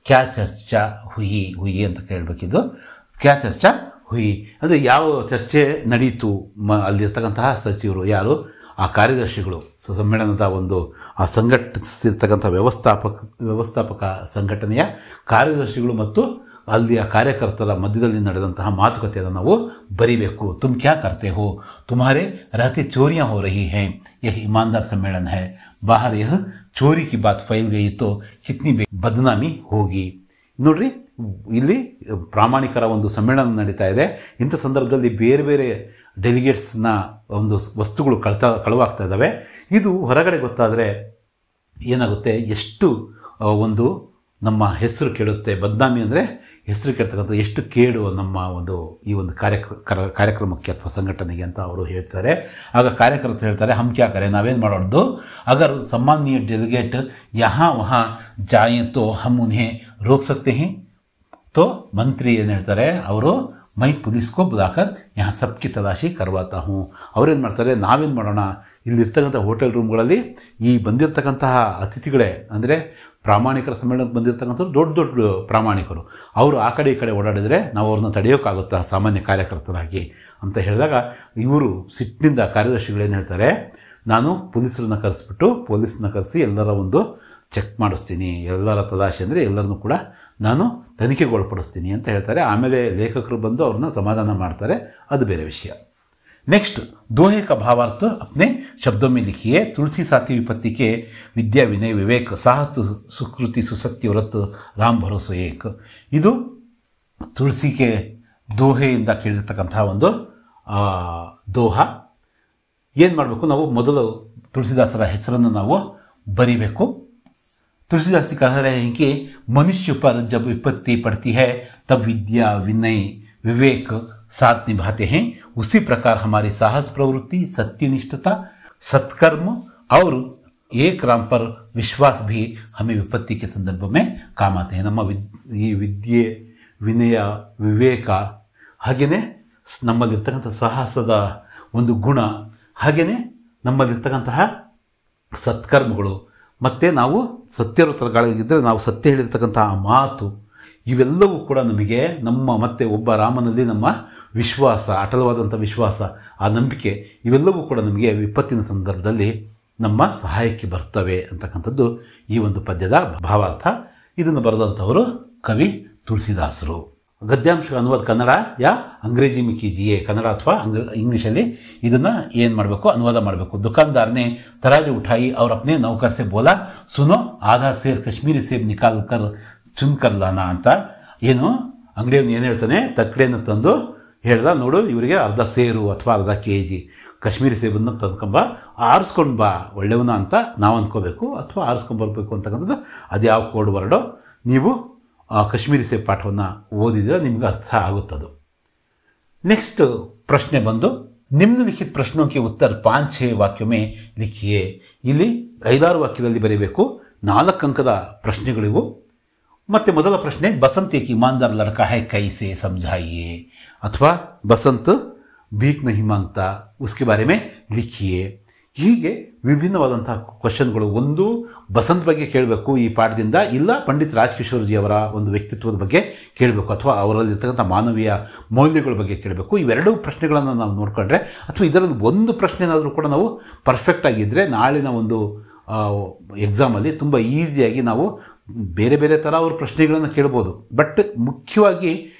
क्या चर्चा हुई ಅಂತ ಕೇಳಬೇಕಿದ್ದು. क्या चर्चा हुई ಅಂದರೆ ಯಾವ ಚರ್ಚೆ ನಡೆಯಿತು, ಅಲ್ಲಿರ್ತಕ್ಕಂತಹ ಸಚಿವರು ಯಾರು, ಆ ಕಾರ್ಯದರ್ಶಿಗಳು, ಸಮ್ಮೇಳನದ ಒಂದು ಆ ಸಂಘಟಿಸಿರ್ತಕ್ಕಂಥ ವ್ಯವಸ್ಥಾಪಕ ಸಂಘಟನೆಯ ಕಾರ್ಯದರ್ಶಿಗಳು ಮತ್ತು ಅಲ್ಲಿಯ ಕಾರ್ಯಕರ್ತರ ಮಧ್ಯದಲ್ಲಿ ನಡೆದಂತಹ ಮಾತುಕತೆಯನ್ನು ನಾವು ಬರಿಬೇಕು. ತುಮ್ ಕ್ಯಾ ಕರ್ತೆ ಹೋ, तुम्हारे रहते चोरियां हो रही हैं, यह ईमानदार सम्मेलन है, बाहर यह चोरी की बात फैल गई तो कितनी बदनामी होगी. ನೋಡ್ರಿ, ಇಲ್ಲಿ ಪ್ರಾಮಾಣಿಕರ ಒಂದು ಸಮ್ಮೇಳನ ನಡೀತಾ ಇದೆ. ಇಂಥ ಸಂದರ್ಭದಲ್ಲಿ ಬೇರೆ ಬೇರೆ ಡೆಲಿಗೇಟ್ಸ್ನ ಒಂದು ವಸ್ತುಗಳು ಕಳವಾಗ್ತಾ ಇದ್ದಾವೆ. ಇದು ಹೊರಗಡೆ ಗೊತ್ತಾದರೆ ಏನಾಗುತ್ತೆ, ಎಷ್ಟು ಒಂದು ನಮ್ಮ ಹೆಸರು ಕೆಡುತ್ತೆ. ಬದ್ನಾಮಿ ಅಂದರೆ ಹೆಸರು ಕೆಡ್ತಕ್ಕಂಥ ಎಷ್ಟು ಕೇಡು ನಮ್ಮ ಒಂದು ಈ ಒಂದು ಕಾರ್ಯಕ್ರಮಕ್ಕೆ ಅಥವಾ ಸಂಘಟನೆಗೆ ಅಂತ ಅವರು ಹೇಳ್ತಾರೆ. ಆಗ ಕಾರ್ಯಕರ್ತರು ಹೇಳ್ತಾರೆ, ಹಮ್ ಕ್ಯಾ ಕರೆ, ನಾವೇನು ಮಾಡೋದು, ಅಗರ್ ಸನ್ಮಾನೀಯ ಡೆಲಿಗೇಟ್ ಯಹಾ ವಹಾ ಜಾಯೆ ತೋ ಹಮ್ ಉನ್ಹೇ ರೋಕ್ ಸಕ್ತೆ ಹೇ. ತೋ ಮಂತ್ರಿ ಏನು ಹೇಳ್ತಾರೆ, ಅವರು ಮೈ ಪುಲಿಸ್ಕೋ ಬುಲಾಕರ್ ಯಹಾ ಸಬ್ಕಿ ತಲಾಶಿ ಕರ್ವಾತಾ ಹೂँ. ಅವರೇನು ಮಾಡ್ತಾರೆ, ನಾವೇನು ಮಾಡೋಣ, ಇಲ್ಲಿರ್ತಕ್ಕಂಥ ಹೋಟೆಲ್ ರೂಮ್ಗಳಲ್ಲಿ ಈ ಬಂದಿರತಕ್ಕಂತಹ ಅತಿಥಿಗಳೇ ಅಂದರೆ ಪ್ರಾಮಾಣಿಕರ ಸಮ್ಮೇಳನಕ್ಕೆ ಬಂದಿರತಕ್ಕಂಥವ್ರು ದೊಡ್ಡ ಪ್ರಾಮಾಣಿಕರು, ಅವರು ಆ ಕಡೆ ಈ ಕಡೆ ಓಡಾಡಿದರೆ ನಾವು ಅವ್ರನ್ನ ತಡೆಯೋಕ್ಕಾಗುತ್ತಾ ಸಾಮಾನ್ಯ ಕಾರ್ಯಕರ್ತರಾಗಿ ಅಂತ ಹೇಳಿದಾಗ ಇವರು ಸಿಟ್ಟಿನಿಂದ ಕಾರ್ಯದರ್ಶಿಗಳೇನು ಹೇಳ್ತಾರೆ, ನಾನು ಪೊಲೀಸರನ್ನ ಕರೆಸಿ ಎಲ್ಲರ ಒಂದು ಚೆಕ್ ಮಾಡಿಸ್ತೀನಿ, ಎಲ್ಲರ ತಲಾಶೆ ಅಂದರೆ ಎಲ್ಲರನ್ನೂ ಕೂಡ ನಾನು ತನಿಖೆಗೊಳಪಡಿಸ್ತೀನಿ ಅಂತ ಹೇಳ್ತಾರೆ. ಆಮೇಲೆ ಲೇಖಕರು ಬಂದು ಅವ್ರನ್ನ ಸಮಾಧಾನ ಮಾಡ್ತಾರೆ, ಅದು ಬೇರೆ ವಿಷಯ. नेक्स्ट, दोहे का भावार्थ अपने शब्दों में लिखिए. तुलसी साथी विपत्ति के विद्या विनय विवेक साहस सुकृति सुसत्य व्रत राम भरोसे एक. ಇದು ತುಳಸಿಗೆ ದೋಹೆಯಿಂದ ಕೇಳಿರ್ತಕ್ಕಂಥ ಒಂದು ದೋಹ. ಏನು ಮಾಡಬೇಕು, ನಾವು ಮೊದಲು ತುಳಸಿದಾಸರ ಹೆಸರನ್ನು ನಾವು ಬರಿಬೇಕು. तुलसीदास कह रहे हैं कि मनुष्य पर जब विपत्ति पड़ती है तब विद्या विनय विवेक साथ निभाते हैं, उसी प्रकार हमारी साहस प्रवृत्ति सत्यनिष्ठता सत्कर्म और एक राम पर विश्वास भी हमें विपत्ति के संदर्भ में काम आते हैं. ನಮ್ಮ ಈ ವಿದ್ಯೆ ವಿನಯ ವಿವೇಕ ಹಾಗೆಯೇ ನಮ್ಮಲ್ಲಿರ್ತಕ್ಕಂಥ ಸಾಹಸದ ಒಂದು ಗುಣ, ಹಾಗೆಯೇ ನಮ್ಮಲ್ಲಿರ್ತಕ್ಕಂತಹ ಸತ್ಕರ್ಮಗಳು, ಮತ್ತು ನಾವು ಸತ್ಯವ್ರತಗಳಾಗಿದ್ದರೆ ನಾವು ಸತ್ಯ ಹೇಳಿರ್ತಕ್ಕಂತಹ ಮಾತು, ಇವೆಲ್ಲವೂ ಕೂಡ ನಮಗೆ ನಮ್ಮ ಮತ್ತು ಒಬ್ಬ ರಾಮನಲ್ಲಿ ನಮ್ಮ ವಿಶ್ವಾಸ, ಅಟಲವಾದಂಥ ವಿಶ್ವಾಸ, ಆ ನಂಬಿಕೆ, ಇವೆಲ್ಲವೂ ಕೂಡ ನಮಗೆ ವಿಪತ್ತಿನ ಸಂದರ್ಭದಲ್ಲಿ ನಮ್ಮ ಸಹಾಯಕ್ಕೆ ಬರ್ತವೆ ಅಂತಕ್ಕಂಥದ್ದು ಈ ಒಂದು ಪದ್ಯದ ಭಾವಾರ್ಥ. ಇದನ್ನು ಬರೆದಂಥವರು ಕವಿ ತುಳಸಿದಾಸರು. ಗದ್ಯಾಂಶ ಅನುವಾದ ಕನ್ನಡ ಯಾ ಅಂಗ್ರೇಜಿ में कीजिए, ಕನ್ನಡ ಅಥವಾ ಇಂಗ್ಲೀಷಲ್ಲಿ ಇದನ್ನು ಏನು ಮಾಡಬೇಕು, ಅನುವಾದ ಮಾಡಬೇಕು. दुकानदार ने तराजू उठाई और अपने नौकर से बोला, सुनो आधा सेर कश्मीरी सेब निकाल कर चुन कर लाना ಅಂತ. ಏನು ಅಂಗಡಿಯವನು ಏನು ಹೇಳ್ತಾನೆ, ತಕ್ಕಡೆಯನ್ನು ತಂದು ಹೇಳ್ದ, ನೋಡು ಇವರಿಗೆ ಅರ್ಧ ಸೇರು ಅಥವಾ ಅರ್ಧ KG ಕಾಶ್ಮೀರಿ ಸೇಬನ್ನು ತಂದ್ಕೊಂಬ, ಆರಿಸ್ಕೊಂಡು ಬಾ ಒಳ್ಳೆಯವನ ಅಂತ ನಾವು ಅಂದ್ಕೋಬೇಕು, ಅಥವಾ ಆರಿಸ್ಕೊಂಬರ್ಬೇಕು ಅಂತಕ್ಕಂಥದ್ದು ಅದು ಯಾವ ಕೋಡ್ ವರ್ಡೋ ನೀವು ಕಾಶ್ಮೀರಿ ಸೇಬ್ ಪಾಠವನ್ನು ಓದಿದ್ರೆ ನಿಮ್ಗೆ ಅರ್ಥ ಆಗುತ್ತದು. ನೆಕ್ಸ್ಟ್ ಪ್ರಶ್ನೆ ಬಂದು, ನಿಮ್ನಲಿಖಿತ ಪ್ರಶ್ನೋं के उत्तर 5-6 ವಾಕ್ಯ में लिखिए. ಇಲ್ಲಿ 5-6 ವಾಕ್ಯದಲ್ಲಿ ಬರೀಬೇಕು. 4 ಅಂಕದ ಪ್ರಶ್ನೆಗಳಿವು. ಮತ್ತು ಮೊದಲ ಪ್ರಶ್ನೆ, ಬಸಂತ್ ಏಕ್ ಇಮಾನ್ದಾರ್ ಲಡ್ಕಾ ಹೈ ಕೈಸೆ ಸಮझाइए, ಅಥವಾ ಬಸಂತ್ ಭೀಕ್ ನಹಿ ಮಾಂಗ್ತಾ ಉಸ್ಕೆ ಬಾರೆ ಮೇ ಲಿಖಿಯೇ. ಹೀಗೆ ವಿಭಿನ್ನವಾದಂಥ ಕ್ವಶನ್ಗಳು. ಒಂದು ಬಸಂತ್ ಬಗ್ಗೆ ಕೇಳಬೇಕು ಈ ಪಾಠದಿಂದ, ಇಲ್ಲ ಪಂಡಿತ್ ರಾಜ್ಕಿಶೋರ್ಜಿಯವರ ಒಂದು ವ್ಯಕ್ತಿತ್ವದ ಬಗ್ಗೆ ಕೇಳಬೇಕು, ಅಥವಾ ಅವರಲ್ಲಿರ್ತಕ್ಕಂಥ ಮಾನವೀಯ ಮೌಲ್ಯಗಳ ಬಗ್ಗೆ ಕೇಳಬೇಕು. ಇವೆರಡೂ ಪ್ರಶ್ನೆಗಳನ್ನು ನಾವು ನೋಡಿಕೊಂಡ್ರೆ, ಅಥವಾ ಇದರಲ್ಲಿ ಒಂದು ಪ್ರಶ್ನೆನಾದರೂ ಕೂಡ ನಾವು ಪರ್ಫೆಕ್ಟ್ ಆಗಿದ್ದರೆ ನಾಳಿನ ಒಂದು ಎಕ್ಸಾಮಲ್ಲಿ ತುಂಬ ಈಸಿಯಾಗಿ ನಾವು ಬೇರೆ ಬೇರೆ ಥರ ಅವ್ರ ಪ್ರಶ್ನೆಗಳನ್ನು ಕೇಳ್ಬೋದು. ಬಟ್ ಮುಖ್ಯವಾಗಿ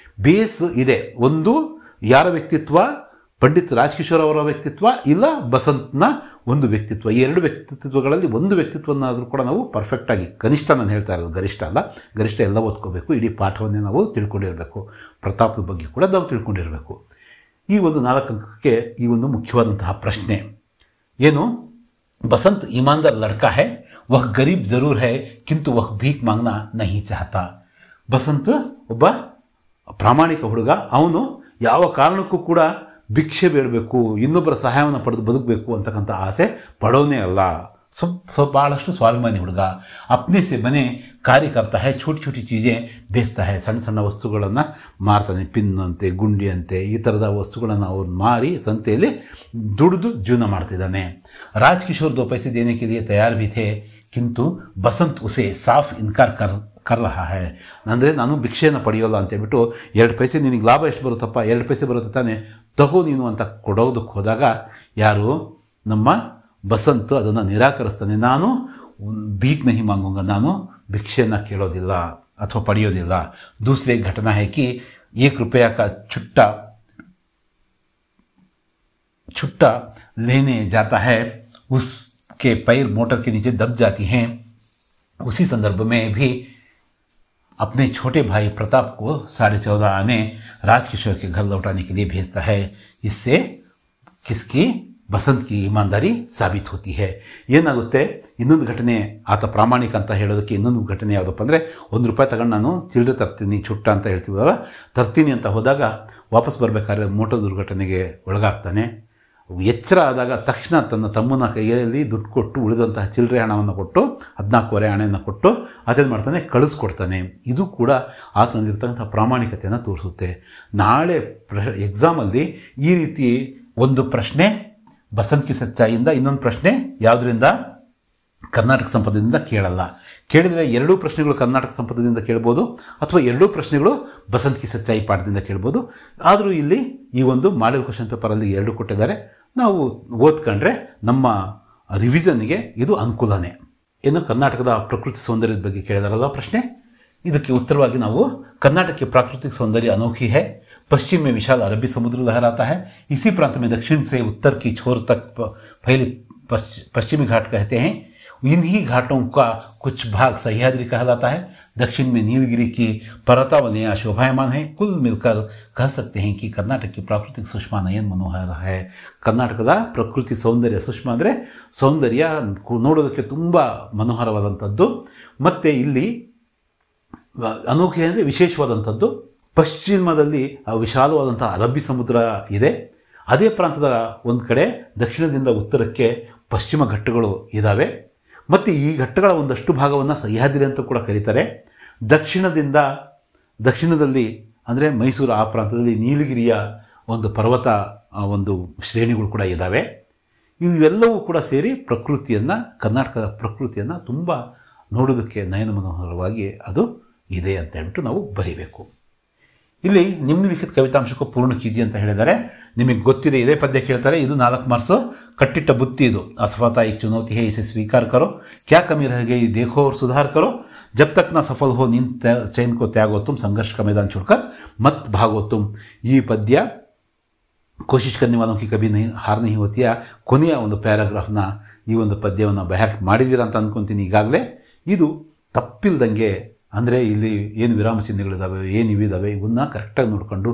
ಬೇಸ್ ಇದೆ. ಒಂದು ಯಾರ ವ್ಯಕ್ತಿತ್ವ, ಪಂಡಿತ್ ರಾಜ್ಕಿಶೋರ್ ಅವರ ವ್ಯಕ್ತಿತ್ವ, ಇಲ್ಲ ಬಸಂತ್ನ ಒಂದು ವ್ಯಕ್ತಿತ್ವ. ಈ ಎರಡು ವ್ಯಕ್ತಿತ್ವಗಳಲ್ಲಿ ಒಂದು ವ್ಯಕ್ತಿತ್ವನಾದರೂ ಕೂಡ ನಾವು ಪರ್ಫೆಕ್ಟಾಗಿ, ಕನಿಷ್ಠ ನಾನು ಹೇಳ್ತಾ ಇರೋದು, ಗರಿಷ್ಠ ಅಲ್ಲ, ಗರಿಷ್ಠ ಎಲ್ಲ ಓದ್ಕೋಬೇಕು. ಇಡೀ ಪಾಠವನ್ನೇ ನಾವು ತಿಳ್ಕೊಂಡಿರಬೇಕು. ಪ್ರತಾಪದ ಬಗ್ಗೆ ಕೂಡ ನಾವು ತಿಳ್ಕೊಂಡಿರಬೇಕು. ಈ ಒಂದು 4 ಅಂಕಕ್ಕೆ ಈ ಒಂದು ಮುಖ್ಯವಾದಂತಹ ಪ್ರಶ್ನೆ ಏನು, ಬಸಂತ್ ईमानदार लड़का है, वह गरीब ज़रूर है किंतु वह भीख मांगना नहीं चाहता. ಬಸಂತ್ ಒಬ್ಬ ಪ್ರಾಮಾಣಿಕ ಹುಡುಗ, ಅವನು ಯಾವ ಕಾರಣಕ್ಕೂ ಕೂಡ ಭಿಕ್ಷೆ ಬೇಡಬೇಕು, ಇನ್ನೊಬ್ಬರ ಸಹಾಯವನ್ನು ಪಡೆದು ಬದುಕಬೇಕು ಅಂತಕ್ಕಂಥ ಆಸೆ ಪಡೋನೇ ಅಲ್ಲ. ಭಾಳಷ್ಟು ಸ್ವಾಭಿಮಾನಿ ಹುಡುಗ. ಅಪ್ನೆ ಸೆ ಬನೆ ಕಾರ್ಯ करता है, छोटी छोटी चीज़ें बेचता है, ಸಣ್ಣ ಸಣ್ಣ ವಸ್ತುಗಳನ್ನು ಮಾರ್ತಾನೆ, ಪಿನ್ ಅಂತೆ, ಗುಂಡಿ ಅಂತೆ, ಈ ಥರದ ವಸ್ತುಗಳನ್ನು ಅವ್ರು ಮಾರಿ ಸಂತೆಯಲ್ಲಿ ದುಡಿದು ಜೀವನ ಮಾಡ್ತಿದ್ದಾನೆ. ರಾಜ್ ಕಿಶೋರ್ 2 पैसे देने के लिए तैयार भी थे, किंतु बसंत उसे साफ इनकार कर रहा है. ಅಂದರೆ ನಾನು ಭಿಕ್ಷೆಯನ್ನು ಪಡೆಯೋಲ್ಲ ಅಂತೇಳ್ಬಿಟ್ಟು 2 पैसे ನಿನಗೆ ಲಾಭ ಎಷ್ಟು ಬರುತ್ತಪ್ಪ, 2 पैसे ಬರುತ್ತೆ ತಾನೆ, ತಗೋ ನೀನು ಅಂತ ಕೊಡೋದಕ್ಕೆ ಹೋದಾಗ ಯಾರು ನಮ್ಮ ಬಸಂತ್ ಅದನ್ನು ನಿರಾಕರಿಸ್ತಾನೆ. ನಾನು ಭೀಕ್ ನಹಿ ಮಾಂಗೂಂಗ, ನಾನು ಭಿಕ್ಷೆಯನ್ನು ಕೇಳೋದಿಲ್ಲ ಅಥವಾ ಪಡೆಯೋದಿಲ್ಲ. दूसरी घटना है कि 1 रुपया का छुट्टा लेने जाता है, उसके पैर मोटर के नीचे दब जाती हैं. उसी संदर्भ में भी अपने छोटे भाई प्रताप को 14.5 आने राजकिशोर के घर लौटाने के लिए भेजता है. इससे किसकी, ಬಸಂತ್ ಕಿ ಇಮಾನ್ದಾರಿ ಸಾಬೀತು ಹೋತಿ ಹೈ. ಏನಾಗುತ್ತೆ, ಇನ್ನೊಂದು ಘಟನೆ, ಆತ ಪ್ರಾಮಾಣಿಕ ಅಂತ ಹೇಳೋದಕ್ಕೆ ಇನ್ನೊಂದು ಘಟನೆ ಯಾವುದಪ್ಪ ಅಂದರೆ, 1 ರೂಪಾಯಿ ತಗೊಂಡು ನಾನು ಚಿಲ್ಲರೆ ತರ್ತೀನಿ, ಚುಟ್ಟ ಅಂತ ಹೇಳ್ತೀವಲ್ಲ, ತರ್ತೀನಿ ಅಂತ ಹೋದಾಗ ವಾಪಸ್ ಬರಬೇಕಾದ್ರೆ ಮೋಟರ್ ದುರ್ಘಟನೆಗೆ ಒಳಗಾಗ್ತಾನೆ. ಎಚ್ಚರ ಆದಾಗ ತಕ್ಷಣ ತನ್ನ ತಮ್ಮನ ಕೈಯಲ್ಲಿ ದುಡ್ಡು ಕೊಟ್ಟು ಉಳಿದಂತಹ ಚಿಲ್ಲರೆ ಹಣವನ್ನು ಕೊಟ್ಟು 14.25 ಹಣವನ್ನು ಕೊಟ್ಟು ಅದೇನು ಮಾಡ್ತಾನೆ, ಕಳಿಸ್ಕೊಡ್ತಾನೆ. ಇದು ಕೂಡ ಆತನಲ್ಲಿರ್ತಕ್ಕಂಥ ಪ್ರಾಮಾಣಿಕತೆಯನ್ನು ತೋರಿಸುತ್ತೆ. ನಾಳೆ ಎಕ್ಸಾಮಲ್ಲಿ ಈ ರೀತಿ ಒಂದು ಪ್ರಶ್ನೆ ಬಸಂತ್ ಕಿ ಸಚ್ಚಾಯಿಯಿಂದ, ಇನ್ನೊಂದು ಪ್ರಶ್ನೆ ಯಾವುದರಿಂದ, ಕರ್ನಾಟಕ ಸಂಪದದಿಂದ ಕೇಳಲ್ಲ. ಕೇಳಿದರೆ 2 ಪ್ರಶ್ನೆಗಳು ಕರ್ನಾಟಕ ಸಂಪದದಿಂದ ಕೇಳ್ಬೋದು ಅಥವಾ 2 ಪ್ರಶ್ನೆಗಳು ಬಸಂತ್ ಕಿ ಸಚ್ಚಾಯಿ ಪಾಠದಿಂದ ಕೇಳ್ಬೋದು. ಆದರೂ ಇಲ್ಲಿ ಈ ಒಂದು ಮಾಡೆಲ್ ಕ್ವಶನ್ ಪೇಪರಲ್ಲಿ 2 ಕೊಟ್ಟಿದ್ದಾರೆ. ನಾವು ಓದ್ಕೊಂಡ್ರೆ ನಮ್ಮ ರಿವಿಷನ್ಗೆ ಇದು ಅನುಕೂಲನೇ. ಇನ್ನು ಕರ್ನಾಟಕದ ಪ್ರಕೃತಿ ಸೌಂದರ್ಯದ ಬಗ್ಗೆ ಕೇಳಿದಾರಲ್ಲ ಪ್ರಶ್ನೆ, ಇದಕ್ಕೆ ಉತ್ತರವಾಗಿ ನಾವು कर्नाटक की प्राकृतिक सौंदर्य अनोखी है. पश्चिम में विशाल अरबी समुद्र लहराता है. इसी प्रांत में दक्षिण से उत्तर की छोर तक फैले पश्चिमी घाट कहते हैं. इन्हीं घाटों का कुछ भाग सह्याद्री कहलाता है. दक्षिण में नीलगिरी की पर्वतावलियाँ शोभायमान हैं. कुल मिलकर कह सकते हैं कि कर्नाटक की प्राकृतिक सुषमा नयन मनोहर है. ಕರ್ನಾಟಕದ ಪ್ರಕೃತಿ ಸೌಂದರ್ಯ, ಸುಷ್ಮಾ ಅಂದರೆ ಸೌಂದರ್ಯ, ನೋಡೋದಕ್ಕೆ ತುಂಬ ಮನೋಹರವಾದಂಥದ್ದು. ಮತ್ತು ಇಲ್ಲಿ ಅನೋಖಿ ಅಂದರೆ ವಿಶೇಷವಾದಂಥದ್ದು. ಪಶ್ಚಿಮದಲ್ಲಿ ವಿಶಾಲವಾದಂಥ ಅರಬ್ಬಿ ಸಮುದ್ರ ಇದೆ. ಅದೇ ಪ್ರಾಂತದ ಒಂದು ಕಡೆ ದಕ್ಷಿಣದಿಂದ ಉತ್ತರಕ್ಕೆ ಪಶ್ಚಿಮ ಘಟ್ಟಗಳು ಇದ್ದಾವೆ. ಮತ್ತು ಈ ಘಟ್ಟಗಳ ಒಂದಷ್ಟು ಭಾಗವನ್ನು ಸಹ್ಯಾದ್ರಿ ಅಂತ ಕೂಡ ಕರೀತಾರೆ. ದಕ್ಷಿಣದಲ್ಲಿ ಅಂದರೆ ಮೈಸೂರು ಆ ಪ್ರಾಂತದಲ್ಲಿ ನೀಲಗಿರಿಯ ಒಂದು ಪರ್ವತ ಒಂದು ಶ್ರೇಣಿಗಳು ಕೂಡ ಇದ್ದಾವೆ. ಇವೆಲ್ಲವೂ ಕೂಡ ಸೇರಿ ಪ್ರಕೃತಿಯನ್ನು, ಕರ್ನಾಟಕದ ಪ್ರಕೃತಿಯನ್ನು ತುಂಬ ನೋಡೋದಕ್ಕೆ ನಯನ ಮನೋಹರವಾಗಿ ಅದು ಇದೆ ಅಂತ ಹೇಳ್ಬಿಟ್ಟು ನಾವು ಬರೀಬೇಕು. ಇಲ್ಲಿ ನಿಮ್ನಲಿಖಿತ ಕವಿತಾಂಶಕ್ಕೂ ಪೂರ್ಣ ಕೀಜಿ ಅಂತ ಹೇಳಿದ್ದಾರೆ. ನಿಮಗೆ ಗೊತ್ತಿದೆ, ಇದೇ ಪದ್ಯ ಕೇಳ್ತಾರೆ, ಇದು 4 ಮಾರ್ಕ್ಸು ಕಟ್ಟಿಟ್ಟ ಬುತ್ತಿ. ಇದು असफलता एक चुनौती है, इसे स्वीकार करो, क्या कमी रह गई देखो और सुधार करो, जब तक ना सफल हो नींद चैन को त्यागो तुम, संघर्ष का मैदान छोड़कर मत भागो तुम. ಈ ಪದ್ಯ ಕೋಶಿಶ್ ಕರ್ನೆ ವಾಲೋं की कभी नहीं हार नहीं होती है ಕೊನೆಯ ಒಂದು ಪ್ಯಾರಾಗ್ರಾಫ್ನ ಈ ಒಂದು ಪದ್ಯವನ್ನು ಬಹ್ಯಾಟ್ ಮಾಡಿದ್ದೀರ ಅಂತ ಅಂದ್ಕೊತೀನಿ ಈಗಾಗಲೇ. ಇದು ತಪ್ಪಿಲ್ದಂಗೆ, ಅಂದರೆ ಇಲ್ಲಿ ಏನು ವಿರಾಮ ಚಿಹ್ನೆಗಳಿದ್ದಾವೆ, ಏನು ಇವಿದ್ದಾವೆ, ಇವನ್ನ ಕರೆಕ್ಟಾಗಿ ನೋಡಿಕೊಂಡು